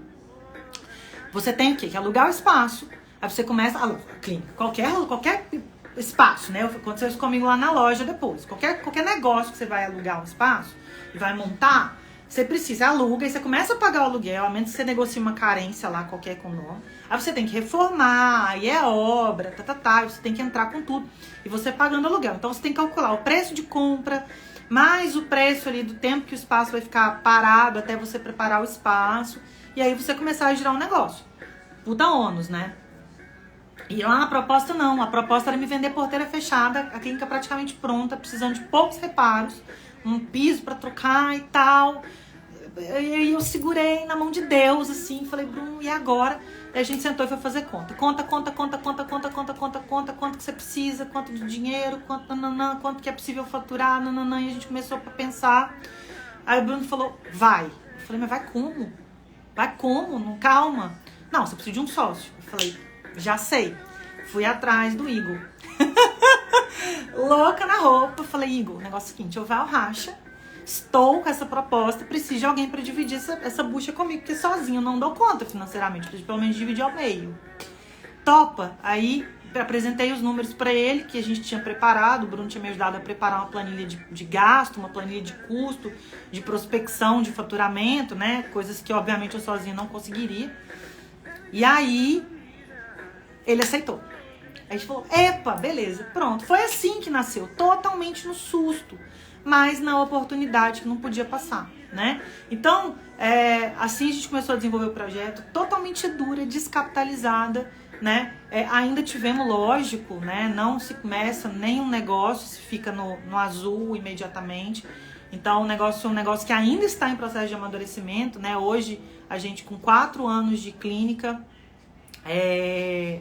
você tem o quê? Que alugar o espaço. Aí você começa a alugar a clínica. Qualquer espaço, né? Aconteceu isso comigo lá na loja depois. Qualquer negócio que você vai alugar um espaço e vai montar, você precisa, aluga, e você começa a pagar o aluguel, a menos que você negocie uma carência lá, qualquer com nome. Aí você tem que reformar, aí é obra, e você tem que entrar com tudo. E você pagando aluguel. Então você tem que calcular o preço de compra, mais o preço ali do tempo que o espaço vai ficar parado até você preparar o espaço. E aí você começar a girar um negócio. Puta ônus, né? E lá na proposta não. A proposta era me vender porteira fechada, a clínica praticamente pronta, precisando de poucos reparos, um piso pra trocar e tal. E eu segurei na mão de Deus, assim, falei, Bruno, e agora? Aí a gente sentou e foi fazer conta. Conta, quanto que você precisa, quanto de dinheiro, quanto que é possível faturar, e a gente começou a pensar. Aí o Bruno falou, vai. Eu falei, mas vai como? Vai como? Não, calma. Não, você precisa de um sócio. Eu falei, já sei. Fui atrás do Igor. Louca na roupa. Falei, Igor, o negócio é o seguinte, eu vou ao racha. Estou com essa proposta, preciso de alguém para dividir essa bucha comigo, porque sozinho eu não dou conta financeiramente, preciso pelo menos dividir ao meio. Topa. Aí apresentei os números para ele, que a gente tinha preparado, o Bruno tinha me ajudado a preparar uma planilha de gasto, uma planilha de custo, de prospecção, de faturamento, né? Coisas que obviamente eu sozinha não conseguiria. E aí ele aceitou. Aí a gente falou, epa, beleza, pronto. Foi assim que nasceu, totalmente no susto, mas na oportunidade que não podia passar, né? Então, assim a gente começou a desenvolver o projeto, totalmente dura, descapitalizada, né? Ainda tivemos, lógico, né? Não se começa nenhum negócio, se fica no azul imediatamente. Então, o negócio é um negócio que ainda está em processo de amadurecimento, né? Hoje, a gente com 4 anos de clínica,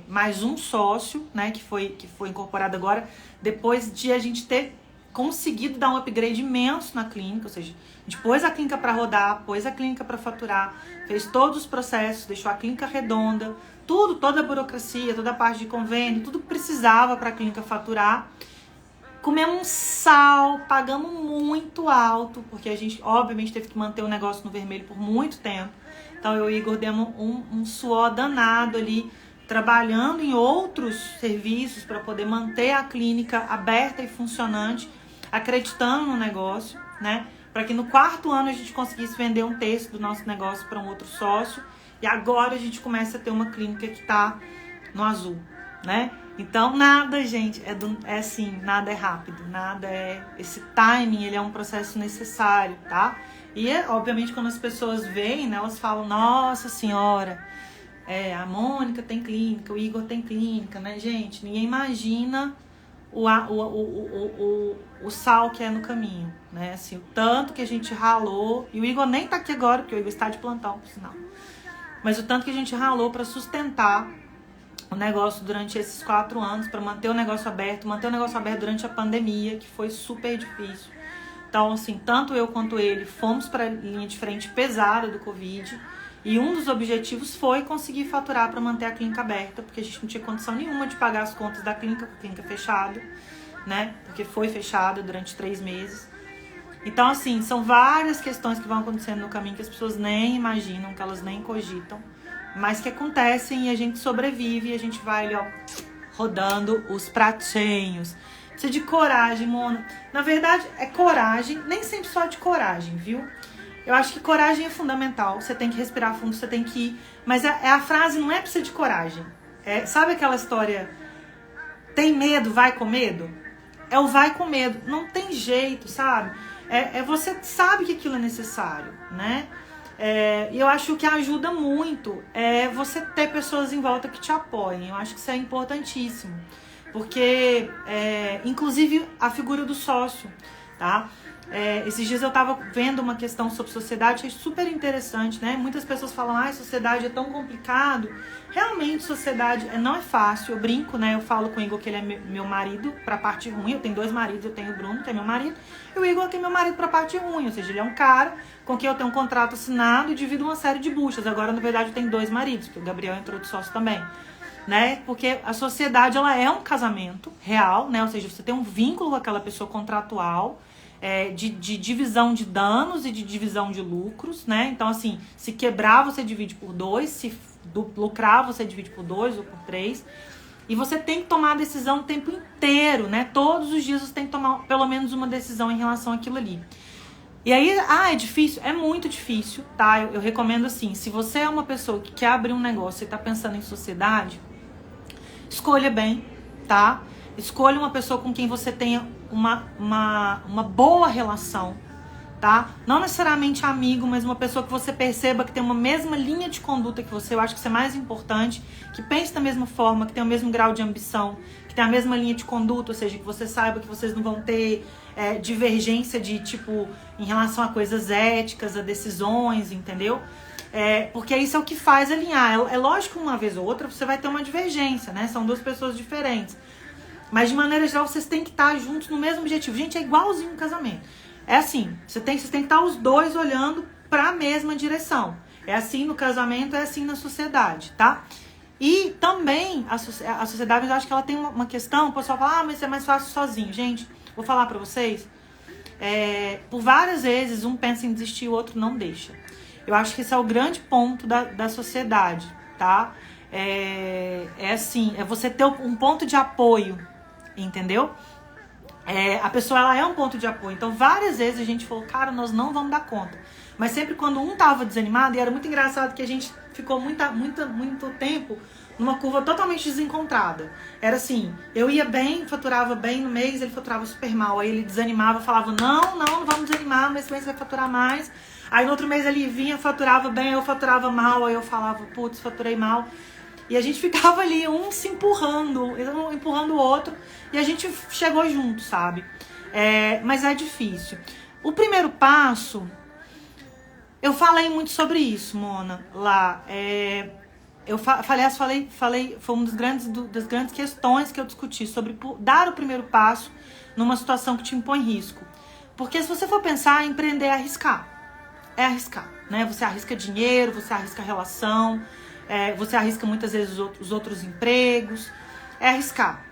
mais um sócio, né? Que foi incorporado agora, depois de a gente ter conseguido dar um upgrade imenso na clínica, ou seja, a gente pôs a clínica para rodar, pôs a clínica para faturar, fez todos os processos, deixou a clínica redonda, toda a burocracia, toda a parte de convênio, tudo que precisava para a clínica faturar. Comemos um sal, pagamos muito alto, porque a gente, obviamente, teve que manter o negócio no vermelho por muito tempo. Então, eu e o Igor demos um suor danado ali, trabalhando em outros serviços para poder manter a clínica aberta e funcionante, acreditando no negócio, né? Para que no 4º ano a gente conseguisse vender 1/3 do nosso negócio para um outro sócio. E agora a gente começa a ter uma clínica que está no azul, né? Então, nada, gente, assim, nada é rápido, nada esse timing, ele é um processo necessário, tá? E, obviamente, quando as pessoas veem, né, elas falam, nossa senhora, a Mônica tem clínica, o Igor tem clínica, né, gente? Ninguém imagina o sal que é no caminho, né? Assim, o tanto que a gente ralou, e o Igor nem tá aqui agora, porque o Igor está de plantão, por sinal. Mas o tanto que a gente ralou para sustentar o negócio durante esses 4 anos, para manter o negócio aberto durante a pandemia, que foi super difícil. Então, assim, tanto eu quanto ele fomos para a linha de frente pesada do Covid, e um dos objetivos foi conseguir faturar para manter a clínica aberta, porque a gente não tinha condição nenhuma de pagar as contas da clínica, com a clínica fechada, né? Porque foi fechada durante 3 meses. Então, assim, são várias questões que vão acontecendo no caminho que as pessoas nem imaginam, que elas nem cogitam, mas que acontecem e a gente sobrevive e a gente vai ali, ó, rodando os pratinhos. Precisa de coragem, Mona. Na verdade, é coragem, nem sempre só de coragem, viu? Eu acho que coragem é fundamental. Você tem que respirar fundo, você tem que ir. Mas a frase não é precisa de coragem. Sabe aquela história, tem medo, vai com medo? É o vai com medo. Não tem jeito, sabe? Você sabe que aquilo é necessário, né? E eu acho que ajuda muito você ter pessoas em volta que te apoiem. Eu acho que isso é importantíssimo. Porque, inclusive, a figura do sócio, tá? Esses dias eu tava vendo uma questão sobre sociedade, achei super interessante, né? Muitas pessoas falam, sociedade é tão complicado. Realmente, sociedade não é fácil. Eu brinco, né? Eu falo com o Igor que ele é meu marido pra parte ruim. Eu tenho 2 maridos, eu tenho o Bruno, que é meu marido, e o Igor que é meu marido pra parte ruim. Ou seja, ele é um cara com quem eu tenho um contrato assinado e divido uma série de buchas. Agora, na verdade, eu tenho 2 maridos, porque o Gabriel entrou de sócio também. né? Porque a sociedade, ela é um casamento real, né? Ou seja, você tem um vínculo com aquela pessoa contratual, de divisão de danos e de divisão de lucros, né? Então, assim, se quebrar, você divide por 2, se lucrar, você divide por 2 ou por 3. E você tem que tomar a decisão o tempo inteiro, né? Todos os dias você tem que tomar pelo menos uma decisão em relação àquilo ali. E aí, é difícil? É muito difícil, tá? Eu recomendo assim, se você é uma pessoa que quer abrir um negócio e tá pensando em sociedade, escolha bem, tá? Escolha uma pessoa com quem você tenha uma boa relação, tá? Não necessariamente amigo, mas uma pessoa que você perceba que tem uma mesma linha de conduta que você. Eu acho que isso é mais importante, que pense da mesma forma, que tem o mesmo grau de ambição, que tem a mesma linha de conduta, ou seja, que você saiba que vocês não vão ter divergência de tipo em relação a coisas éticas, a decisões, entendeu? Porque isso é o que faz alinhar. É lógico que uma vez ou outra você vai ter uma divergência, né? São duas pessoas diferentes. Mas de maneira geral vocês têm que estar juntos no mesmo objetivo. Gente, é igualzinho um casamento. É assim, vocês têm que estar os dois olhando para a mesma direção. É assim no casamento, é assim na sociedade, tá? E também a sociedade, eu acho que ela tem uma questão, o pessoal fala, mas isso é mais fácil sozinho. Gente, vou falar para vocês, por várias vezes um pensa em desistir, o outro não deixa. Eu acho que esse é o grande ponto da sociedade, tá? Assim, você ter um ponto de apoio, entendeu? A pessoa, ela é um ponto de apoio. Então, várias vezes a gente falou, cara, nós não vamos dar conta. Mas sempre quando um tava desanimado, e era muito engraçado que a gente ficou muito tempo numa curva totalmente desencontrada. Era assim, eu ia bem, faturava bem no mês, ele faturava super mal. Aí ele desanimava, falava, não vamos desanimar, mas esse mês vai faturar mais. Aí no outro mês ele vinha, faturava bem, eu faturava mal, aí eu falava, putz, faturei mal. E a gente ficava ali, um se empurrando o outro, e a gente chegou junto, sabe? Mas é difícil. O primeiro passo, eu falei muito sobre isso, Mona, lá. Falei, foi uma das grandes questões que eu discuti, sobre dar o primeiro passo numa situação que te impõe risco. Porque se você for pensar, empreender é arriscar. É arriscar, né? Você arrisca dinheiro, você arrisca relação, você arrisca muitas vezes os outros empregos, é arriscar.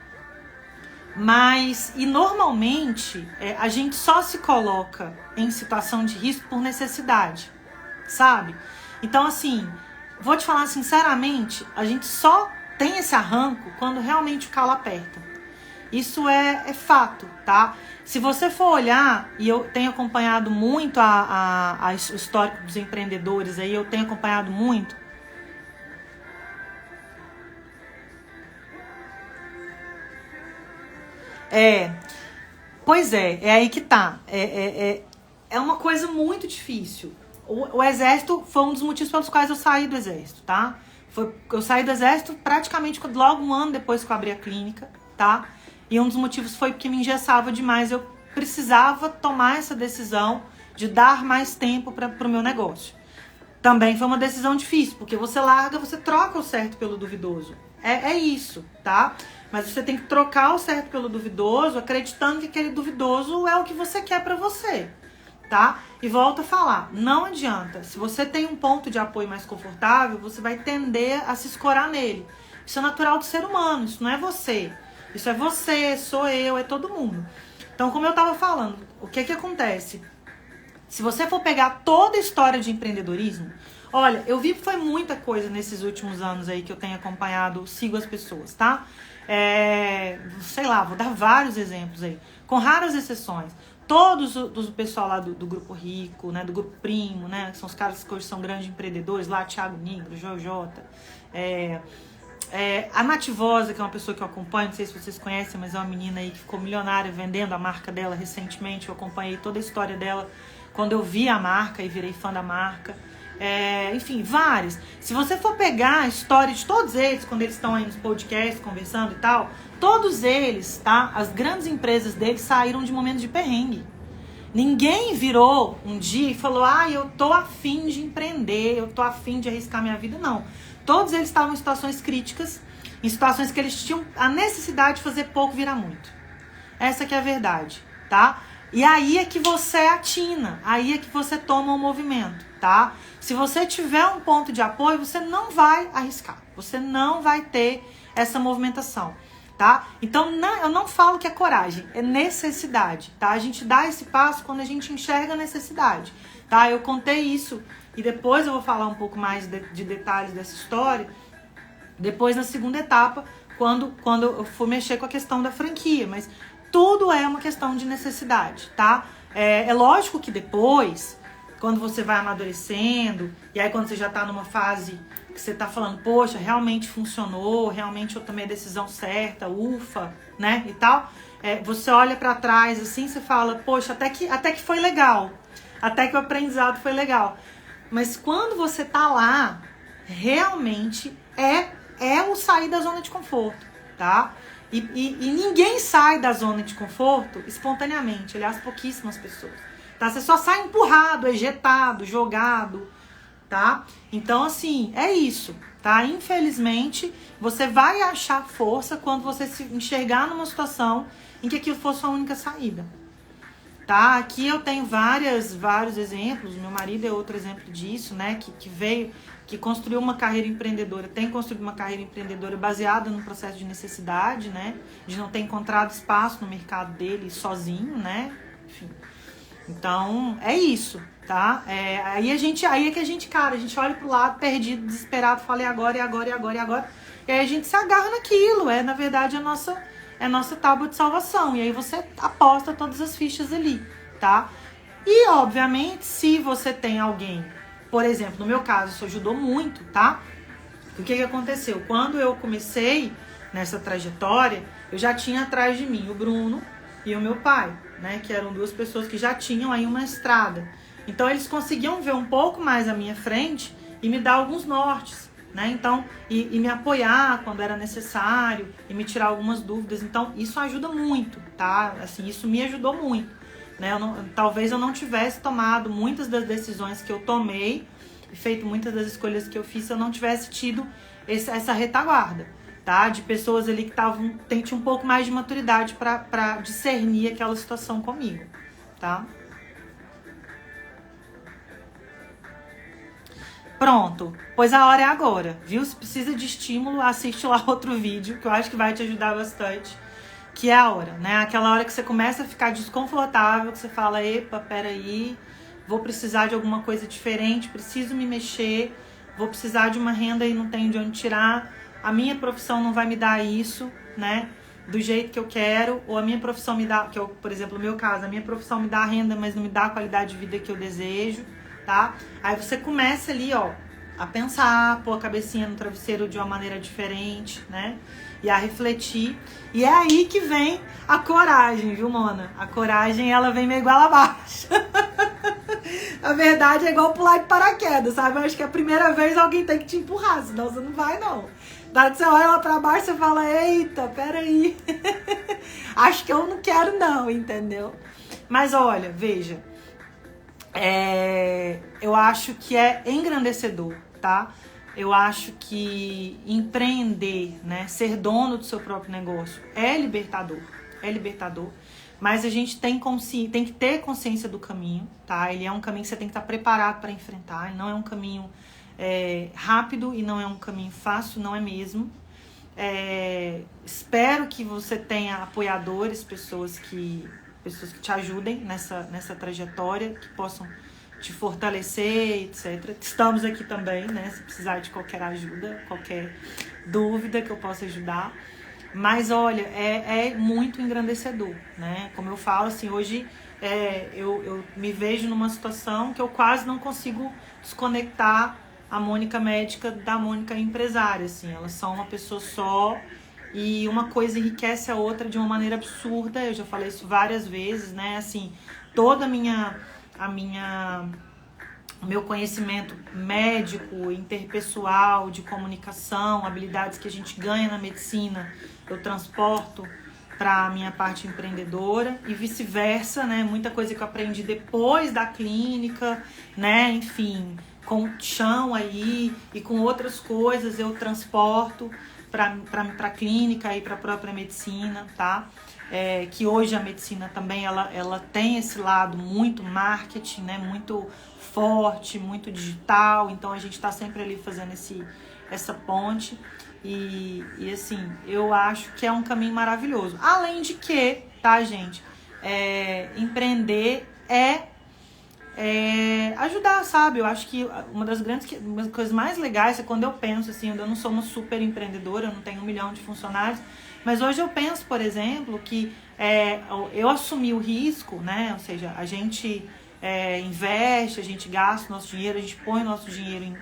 E normalmente, a gente só se coloca em situação de risco por necessidade, sabe? Então, assim, vou te falar sinceramente, a gente só tem esse arranco quando realmente o calo aperta. Isso é fato, tá? Se você for olhar, e eu tenho acompanhado muito o histórico dos empreendedores aí, eu tenho acompanhado muito. Pois é aí que tá. É uma coisa muito difícil. O exército foi um dos motivos pelos quais eu saí do exército, tá? Eu saí do exército praticamente logo um ano depois que eu abri a clínica, tá? E um dos motivos foi porque me engessava demais. Eu precisava tomar essa decisão de dar mais tempo para o meu negócio. Também foi uma decisão difícil, porque você troca o certo pelo duvidoso. É isso, tá? Mas você tem que trocar o certo pelo duvidoso, acreditando que aquele duvidoso é o que você quer pra você, tá? E volto a falar, não adianta. Se você tem um ponto de apoio mais confortável, você vai tender a se escorar nele. Isso é natural do ser humano, isso não é você. Isso é você, sou eu, é todo mundo. Então, como eu tava falando, o que acontece? Se você for pegar toda a história de empreendedorismo, olha, eu vi que foi muita coisa nesses últimos anos aí que eu tenho acompanhado, sigo as pessoas, tá? Sei lá, vou dar vários exemplos aí, com raras exceções. Todos do pessoal lá do Grupo Rico, né, do Grupo Primo, né, que são os caras que hoje são grandes empreendedores, lá Thiago Nigro, Jojota, a Nativosa, que é uma pessoa que eu acompanho, não sei se vocês conhecem, mas é uma menina aí que ficou milionária vendendo a marca dela recentemente. Eu acompanhei toda a história dela quando eu vi a marca e virei fã da marca. Enfim, vários. Se você for pegar a história de todos eles, quando eles estão aí nos podcasts conversando e tal, todos eles, tá? As grandes empresas deles saíram de momentos de perrengue. Ninguém virou um dia e falou, eu tô afim de empreender, eu tô afim de arriscar minha vida, não. Todos eles estavam em situações críticas, em situações que eles tinham a necessidade de fazer pouco virar muito. Essa que é a verdade, tá? E aí é que você atina, aí é que você toma um movimento, tá? Se você tiver um ponto de apoio, você não vai arriscar, você não vai ter essa movimentação, tá? Então, eu não falo que é coragem, é necessidade, tá? A gente dá esse passo quando a gente enxerga a necessidade, tá? Eu contei isso e depois eu vou falar um pouco mais de detalhes dessa história, depois na segunda etapa, quando eu for mexer com a questão da franquia, mas tudo é uma questão de necessidade, tá? É lógico que depois, quando você vai amadurecendo, e aí quando você já tá numa fase que você tá falando, poxa, realmente funcionou, realmente eu tomei a decisão certa, ufa, né, e tal, você olha pra trás assim, você fala, poxa, até que foi legal, até que o aprendizado foi legal. Mas quando você tá lá, realmente é o sair da zona de conforto, tá? E ninguém sai da zona de conforto espontaneamente, aliás, pouquíssimas pessoas, tá? Você só sai empurrado, ejetado, jogado, tá? Então, assim, é isso, tá? Infelizmente, você vai achar força quando você se enxergar numa situação em que aquilo for sua única saída, tá? Aqui eu tenho vários exemplos, meu marido é outro exemplo disso, né? Que construiu uma carreira empreendedora, tem construído uma carreira empreendedora baseada no processo de necessidade, né? De não ter encontrado espaço no mercado dele sozinho, né? Enfim. Então, é isso, tá? Aí é que a gente, cara, a gente olha pro lado perdido, desesperado, fala e agora. E aí a gente se agarra naquilo, na verdade, a nossa tábua de salvação. E aí você aposta todas as fichas ali, tá? E, obviamente, se você tem alguém, por exemplo, no meu caso, isso ajudou muito, tá? O que aconteceu? Quando eu comecei nessa trajetória, eu já tinha atrás de mim o Bruno e o meu pai, né? Que eram duas pessoas que já tinham aí uma estrada. Então, eles conseguiam ver um pouco mais à minha frente e me dar alguns nortes, né? Então, e me apoiar quando era necessário e me tirar algumas dúvidas. Então, isso ajuda muito, tá? Assim, isso me ajudou muito. Né? Talvez eu não tivesse tomado muitas das decisões que eu tomei e feito muitas das escolhas que eu fiz se eu não tivesse tido essa retaguarda, tá? De pessoas ali que tinham um pouco mais de maturidade para discernir aquela situação comigo, tá? Pronto, pois a hora é agora, viu? Se precisa de estímulo, assiste lá outro vídeo que eu acho que vai te ajudar bastante. Que é a hora, né? Aquela hora que você começa a ficar desconfortável, que você fala, epa, peraí, vou precisar de alguma coisa diferente, preciso me mexer, vou precisar de uma renda e não tenho de onde tirar, a minha profissão não vai me dar isso, né? Do jeito que eu quero, ou a minha profissão me dá, por exemplo, no meu caso, a minha profissão me dá a renda, mas não me dá a qualidade de vida que eu desejo, tá? Aí você começa ali, ó, a pensar, pôr a cabecinha no travesseiro de uma maneira diferente, né? E a refletir. E é aí que vem a coragem, viu, Mona? A coragem, ela vem meio igual abaixo. A verdade é igual pular de paraquedas, sabe? Eu acho que a primeira vez alguém tem que te empurrar, senão você não vai, não. Da hora que você olha lá pra baixo, você fala, eita, peraí. Acho que eu não quero não, entendeu? Mas olha, veja. Eu acho que é engrandecedor, tá? Eu acho que empreender, né, ser dono do seu próprio negócio é libertador, mas a gente tem que ter consciência do caminho, tá? Ele é um caminho que você tem que estar preparado para enfrentar, ele não é um caminho rápido e não é um caminho fácil, não é mesmo. Espero que você tenha apoiadores, pessoas que te ajudem nessa trajetória, que possam te fortalecer, etc. Estamos aqui também, né? Se precisar de qualquer ajuda, qualquer dúvida que eu possa ajudar. Mas, olha, é muito engrandecedor, né? Como eu falo, assim, hoje eu me vejo numa situação que eu quase não consigo desconectar a Mônica médica da Mônica empresária, assim. Elas são uma pessoa só e uma coisa enriquece a outra de uma maneira absurda. Eu já falei isso várias vezes, né? Assim, toda o meu conhecimento médico, interpessoal, de comunicação, habilidades que a gente ganha na medicina, eu transporto para a minha parte empreendedora e vice-versa, né? Muita coisa que eu aprendi depois da clínica, né? Enfim, com chão aí e com outras coisas eu transporto para a clínica e para a própria medicina, tá? Que hoje a medicina também ela tem esse lado muito marketing, né? Muito forte, muito digital, então a gente está sempre ali fazendo essa ponte. E assim, eu acho que é um caminho maravilhoso. Além de que, tá, gente? Empreender é ajudar, sabe? Eu acho que uma das coisas mais legais é quando eu penso assim, eu não sou uma super empreendedora, eu não tenho 1 milhão de funcionários, mas hoje eu penso, por exemplo, que eu assumi o risco, né? Ou seja, a gente investe, a gente gasta o nosso dinheiro, a gente põe o nosso dinheiro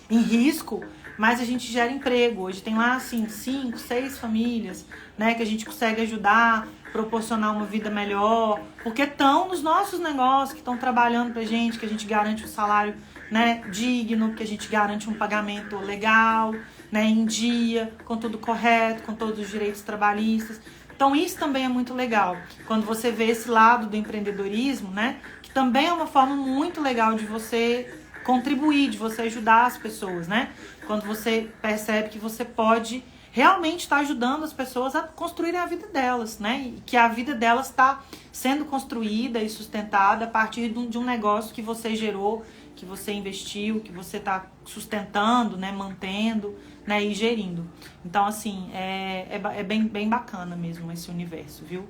em risco, mas a gente gera emprego. Hoje tem lá, assim, 5, 6 famílias, né, que a gente consegue ajudar, proporcionar uma vida melhor, porque estão nos nossos negócios, que estão trabalhando pra gente, que a gente garante um salário, né, digno, que a gente garante um pagamento legal, né, em dia, com tudo correto, com todos os direitos trabalhistas. Então isso também é muito legal, quando você vê esse lado do empreendedorismo, né, que também é uma forma muito legal de você contribuir, de você ajudar as pessoas, né? Quando você percebe que você pode realmente estar ajudando as pessoas a construírem a vida delas, né? E que a vida delas está sendo construída e sustentada a partir de um negócio que você gerou, que você investiu, que você está sustentando, né? Mantendo, né? E gerindo. Então, assim, é bem bacana mesmo esse universo, viu?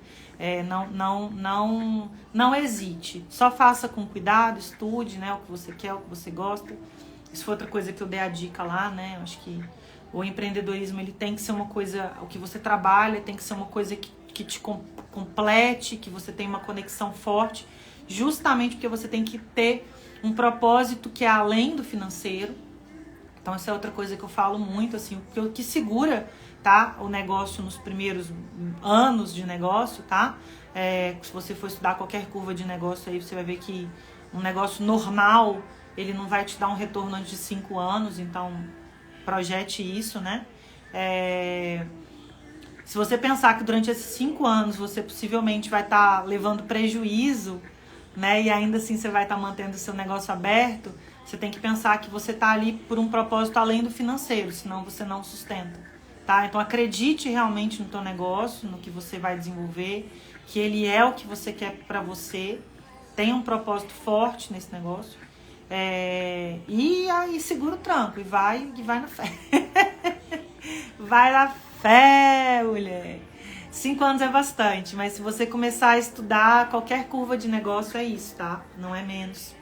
Não hesite. Só faça com cuidado, estude, né? O que você quer, o que você gosta. Isso foi outra coisa que eu dei a dica lá, né? Eu acho que o empreendedorismo, ele tem que ser uma coisa, o que você trabalha tem que ser uma coisa que te complete, que você tenha uma conexão forte, justamente porque você tem que ter um propósito que é além do financeiro. Então essa é outra coisa que eu falo muito, assim, o que segura, tá, o negócio nos primeiros anos de negócio, tá? Se você for estudar qualquer curva de negócio aí, você vai ver que um negócio normal, ele não vai te dar um retorno antes de 5 anos, então projete isso, né? Se você pensar que durante esses 5 anos você possivelmente vai estar levando prejuízo, né? E ainda assim você vai estar mantendo o seu negócio aberto, você tem que pensar que você está ali por um propósito além do financeiro, senão você não sustenta, tá? Então acredite realmente no teu negócio, no que você vai desenvolver, que ele é o que você quer para você, tenha um propósito forte nesse negócio, e aí segura o tranco e vai na fé. Vai na fé, mulher. 5 anos é bastante, mas se você começar a estudar qualquer curva de negócio, é isso, tá? Não é menos,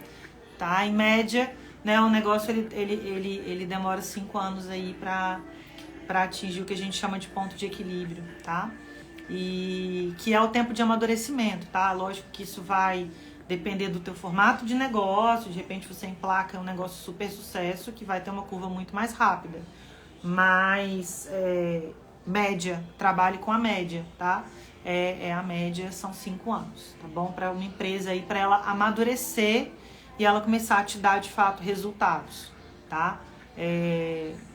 tá? Em média, né, o negócio ele demora 5 anos aí pra atingir o que a gente chama de ponto de equilíbrio, tá? E que é o tempo de amadurecimento, tá? Lógico que isso vai depender do teu formato de negócio, de repente você emplaca um negócio super sucesso que vai ter uma curva muito mais rápida. Mas média, trabalhe com a média, tá? A média são 5 anos, tá bom? Para uma empresa aí, para ela amadurecer e ela começar a te dar de fato resultados, tá?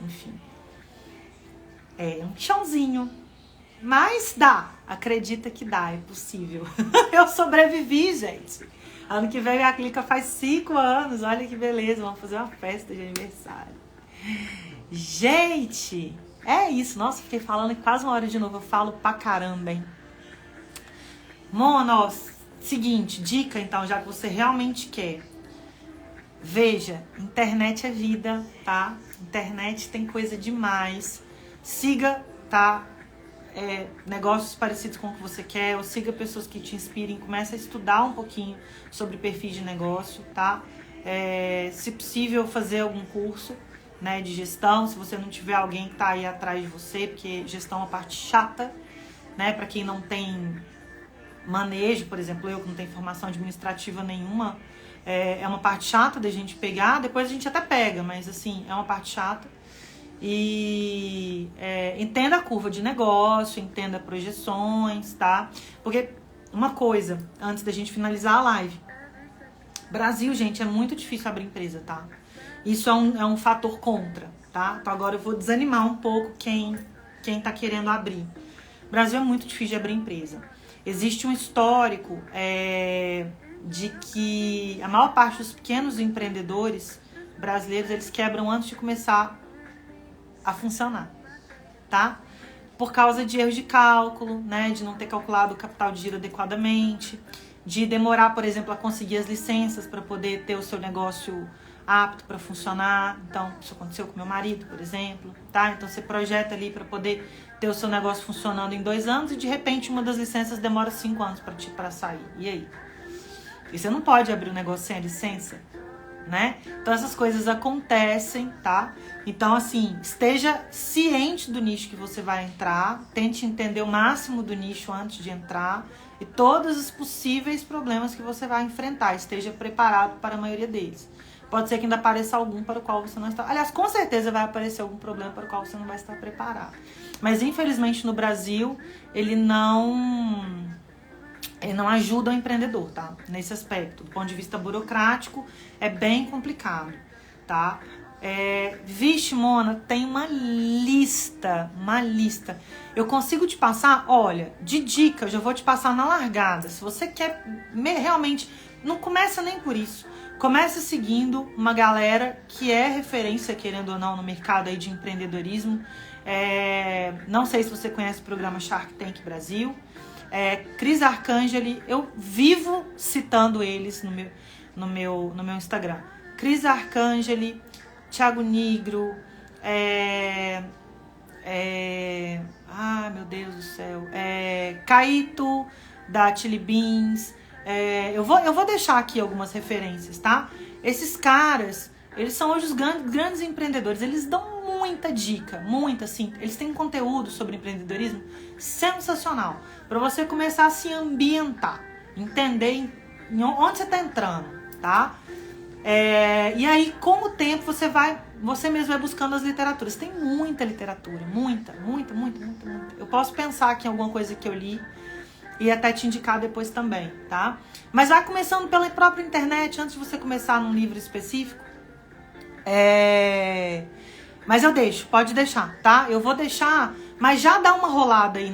Enfim, um chãozinho, mas dá, acredita que dá, é possível. Eu sobrevivi, gente. Ano que vem a Clica faz 5 anos, olha que beleza, vamos fazer uma festa de aniversário. Gente, é isso. Nossa, fiquei falando quase 1 hora de novo. Eu falo pra caramba, hein? Mona, seguinte, dica então, já que você realmente quer. Veja, internet é vida, tá? Internet tem coisa demais. Siga, tá? Negócios parecidos com o que você quer, ou siga pessoas que te inspirem, comece a estudar um pouquinho sobre perfis de negócio, tá? Se possível, fazer algum curso, né, de gestão, se você não tiver alguém que tá aí atrás de você, porque gestão é uma parte chata, né, para quem não tem manejo, por exemplo, eu que não tenho formação administrativa nenhuma, é uma parte chata da gente pegar, depois a gente até pega, mas assim, é uma parte chata. E entenda a curva de negócio, entenda projeções, tá? Porque uma coisa, antes da gente finalizar a live, Brasil, gente, é muito difícil abrir empresa, tá? Isso é um fator contra, tá? Então agora eu vou desanimar um pouco quem tá querendo abrir. Brasil é muito difícil de abrir empresa. Existe um histórico de que a maior parte dos pequenos empreendedores brasileiros, eles quebram antes de começar a funcionar, tá? Por causa de erros de cálculo, né? De não ter calculado o capital de giro adequadamente, de demorar, por exemplo, a conseguir as licenças para poder ter o seu negócio apto para funcionar. Então, isso aconteceu com meu marido, por exemplo, tá? Então, você projeta ali para poder ter o seu negócio funcionando em 2 anos e, de repente, uma das licenças demora 5 anos para sair. E aí? E você não pode abrir um negócio sem a licença, né? Então, essas coisas acontecem, tá? Então, assim, esteja ciente do nicho que você vai entrar, tente entender o máximo do nicho antes de entrar e todos os possíveis problemas que você vai enfrentar. Esteja preparado para a maioria deles. Pode ser que ainda apareça algum para o qual você não está... Aliás, com certeza vai aparecer algum problema para o qual você não vai estar preparado. Mas, infelizmente, no Brasil, ele não ajuda o empreendedor, tá? Nesse aspecto. Do ponto de vista burocrático, é bem complicado, tá? Vixe, Mona, tem uma lista. Eu consigo te passar, olha, de dica, eu já vou te passar na largada. Se você quer realmente... Não começa nem por isso. Começa seguindo uma galera que é referência, querendo ou não, no mercado aí de empreendedorismo. Não sei se você conhece o programa Shark Tank Brasil. Cris Arcangeli, eu vivo citando eles no meu Instagram. Cris Arcangeli, Thiago Nigro, meu Deus do céu, Caíto, da Chili Beans. Eu vou deixar aqui algumas referências, tá? Esses caras, eles são hoje os grandes empreendedores, eles dão muita dica, assim, eles têm conteúdo sobre empreendedorismo sensacional, para você começar a se ambientar, entender onde você está entrando, tá? E aí, com o tempo, você mesmo vai buscando as literaturas. Tem muita literatura, muita. Eu posso pensar aqui em alguma coisa que eu li e até te indicar depois também, tá? Mas vai começando pela própria internet, antes de você começar num livro específico. Mas eu deixo, pode deixar, tá? Eu vou deixar, mas já dá uma rolada aí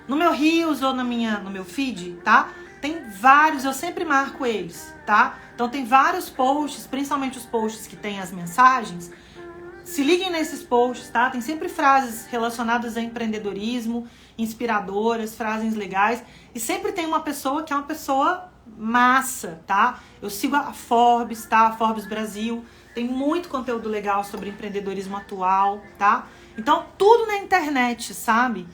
no meu Reels ou no meu feed, tá? Tem vários, eu sempre marco eles, tá? Então tem vários posts, principalmente os posts que tem as mensagens. Se liguem nesses posts, tá? Tem sempre frases relacionadas a empreendedorismo, inspiradoras, frases legais. E sempre tem uma pessoa que é uma pessoa massa, tá? Eu sigo a Forbes, tá? A Forbes Brasil. Tem muito conteúdo legal sobre empreendedorismo atual, tá? Então, tudo na internet, sabe?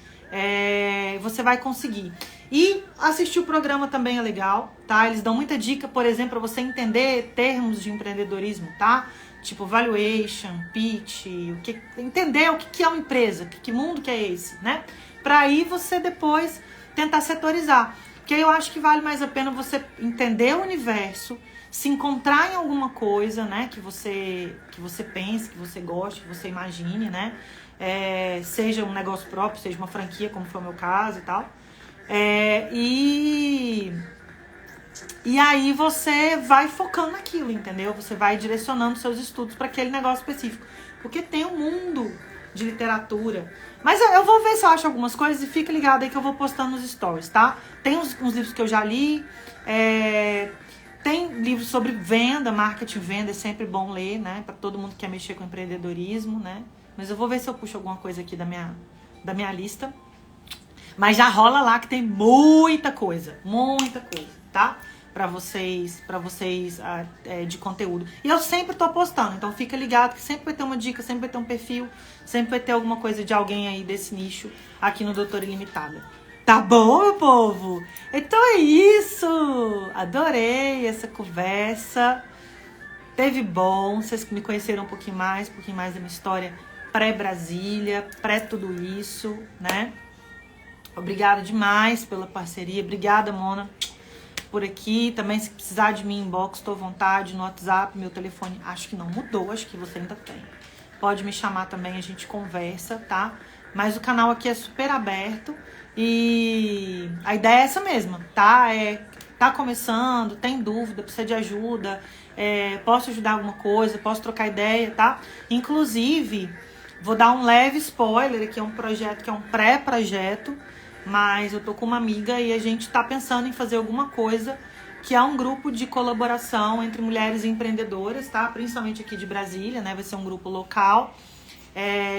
Você vai conseguir. E assistir o programa também é legal, tá? Eles dão muita dica, por exemplo, para você entender termos de empreendedorismo, tá? Tipo valuation, pitch, entender o que é uma empresa, que mundo que é esse, né? Pra aí você depois tentar setorizar. Porque eu acho que vale mais a pena você entender o universo, se encontrar em alguma coisa, né? Que você pense, que você goste, que você imagine, né? Seja um negócio próprio, seja uma franquia, como foi o meu caso e tal. E aí você vai focando naquilo, entendeu? Você vai direcionando seus estudos para aquele negócio específico. Porque tem um mundo de literatura. Mas eu vou ver se eu acho algumas coisas e fica ligado aí que eu vou postando nos stories, tá? Tem uns livros que eu já li. Tem livros sobre venda, marketing, venda. É sempre bom ler, né? Para todo mundo que quer mexer com empreendedorismo, né? Mas eu vou ver se eu puxo alguma coisa aqui da minha lista. Mas já rola lá que tem muita coisa, tá? Pra vocês de conteúdo. E eu sempre tô postando, então fica ligado que sempre vai ter uma dica, sempre vai ter um perfil, sempre vai ter alguma coisa de alguém aí desse nicho aqui no Doutora Ilimitada. Tá bom, meu povo? Então é isso! Adorei essa conversa. Teve bom, vocês me conheceram um pouquinho mais da minha história pré-Brasília, pré-tudo isso, né? Obrigada demais pela parceria. Obrigada, Mona, por aqui. Também, se precisar de mim, inbox, estou à vontade no WhatsApp. Meu telefone acho que não mudou, acho que você ainda tem. Pode me chamar também, a gente conversa, tá? Mas o canal aqui é super aberto e a ideia é essa mesma, tá? Tá começando, tem dúvida, precisa de ajuda, posso ajudar alguma coisa, posso trocar ideia, tá? Inclusive, vou dar um leve spoiler, aqui é um projeto que é um pré-projeto, mas eu tô com uma amiga e a gente tá pensando em fazer alguma coisa que é um grupo de colaboração entre mulheres empreendedoras, tá? Principalmente aqui de Brasília, né? Vai ser um grupo local,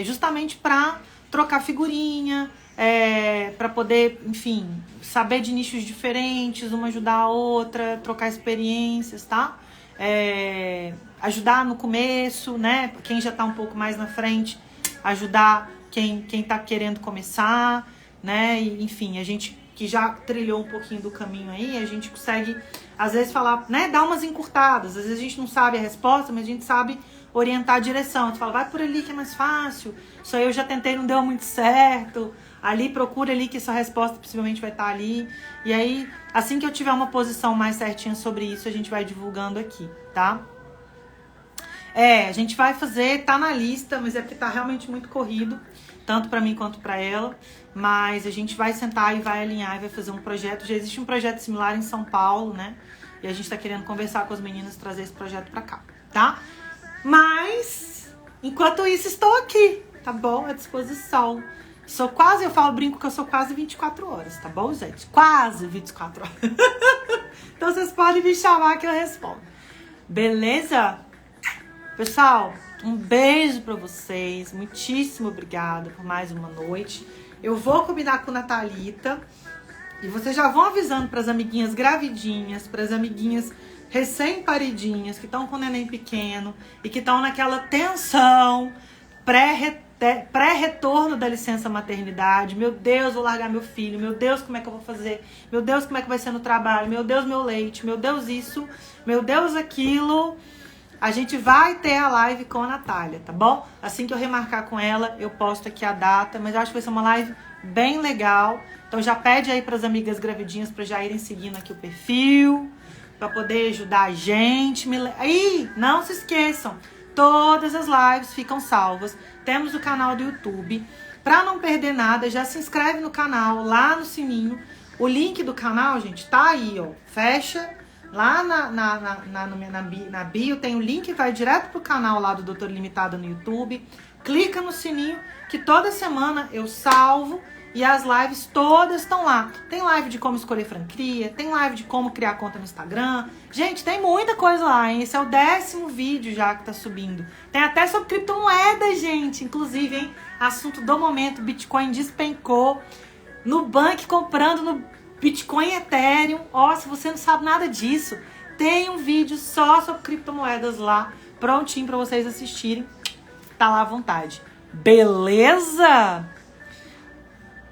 justamente para trocar figurinha, para poder, enfim, saber de nichos diferentes, uma ajudar a outra, trocar experiências, tá? Ajudar no começo, né? Quem já tá um pouco mais na frente, ajudar quem tá querendo começar, né? E, enfim, a gente que já trilhou um pouquinho do caminho aí, a gente consegue, às vezes, falar, né? Dar umas encurtadas. Às vezes a gente não sabe a resposta, mas a gente sabe orientar a direção. A gente fala, vai por ali que é mais fácil. Isso aí eu já tentei, não deu muito certo. Ali, procura ali que essa resposta possivelmente vai estar ali. E aí, assim que eu tiver uma posição mais certinha sobre isso, a gente vai divulgando aqui, tá? A gente vai fazer, tá na lista, mas é porque tá realmente muito corrido, tanto pra mim quanto pra ela. Mas a gente vai sentar e vai alinhar e vai fazer um projeto. Já existe um projeto similar em São Paulo, né? E a gente tá querendo conversar com as meninas e trazer esse projeto pra cá, tá? Mas, enquanto isso, estou aqui, tá bom? À disposição. Brinco que eu sou quase 24 horas, tá bom, gente? Quase 24 horas. Então vocês podem me chamar que eu respondo. Beleza? Pessoal, um beijo pra vocês. Muitíssimo obrigada por mais uma noite. Eu vou combinar com a Thalita. E vocês já vão avisando pras amiguinhas gravidinhas, pras amiguinhas recém-paridinhas, que estão com o neném pequeno e que estão naquela tensão pré-retorno da licença maternidade. Meu Deus, vou largar meu filho. Meu Deus, como é que eu vou fazer? Meu Deus, como é que vai ser no trabalho? Meu Deus, meu leite. Meu Deus, isso. Meu Deus, aquilo. A gente vai ter a live com a Natália, tá bom? Assim que eu remarcar com ela, eu posto aqui a data. Mas eu acho que vai ser uma live bem legal. Então já pede aí pras amigas gravidinhas pra já irem seguindo aqui o perfil, pra poder ajudar a gente. Aí, não se esqueçam, todas as lives ficam salvas. Temos o canal do YouTube. Pra não perder nada, já se inscreve no canal, lá no sininho. O link do canal, gente, tá aí, ó. Fecha. Lá na bio tem o link que vai direto pro canal lá do Doutor Ilimitada no YouTube. Clica no sininho que toda semana eu salvo e as lives todas estão lá. Tem live de como escolher franquia, tem live de como criar conta no Instagram. Gente, tem muita coisa lá, hein? Esse é o 10º vídeo já que tá subindo. Tem até sobre criptomoedas, gente. Inclusive, hein? Assunto do momento, Bitcoin despencou. Nubank comprando no Bitcoin e Ethereum. Ó, se você não sabe nada disso, tem um vídeo só sobre criptomoedas lá, prontinho pra vocês assistirem. Tá lá à vontade. Beleza?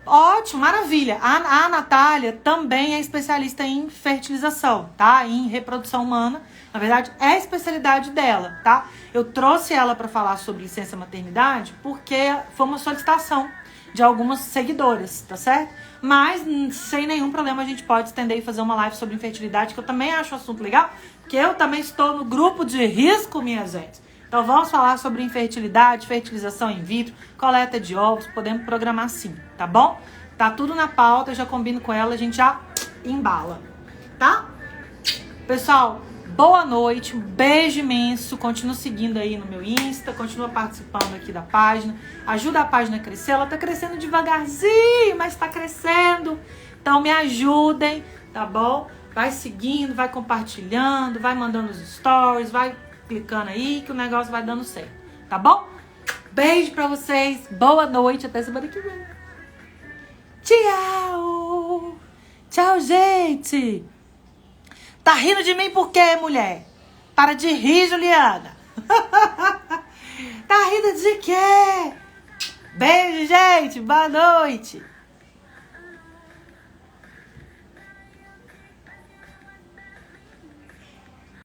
Ótimo, maravilha. A Natália também é especialista em fertilização, tá? Em reprodução humana. Na verdade, é a especialidade dela, tá? Eu trouxe ela para falar sobre licença maternidade porque foi uma solicitação de algumas seguidoras, tá certo? Mas sem nenhum problema a gente pode estender e fazer uma live sobre infertilidade, que eu também acho um assunto legal, porque eu também estou no grupo de risco, minha gente. Então vamos falar sobre infertilidade, fertilização in vitro, coleta de ovos, podemos programar sim, tá bom? Tá tudo na pauta, eu já combino com ela, a gente já embala, tá? Pessoal, boa noite, um beijo imenso, continua seguindo aí no meu Insta, continua participando aqui da página, ajuda a página a crescer, ela tá crescendo devagarzinho, mas tá crescendo, então me ajudem, tá bom? Vai seguindo, vai compartilhando, vai mandando os stories, vai clicando aí que o negócio vai dando certo, tá bom? Beijo pra vocês, boa noite, até semana que vem. Tchau! Tchau, gente! Tá rindo de mim por quê, mulher? Para de rir, Juliana! Tá rindo de quê? Beijo, gente! Boa noite!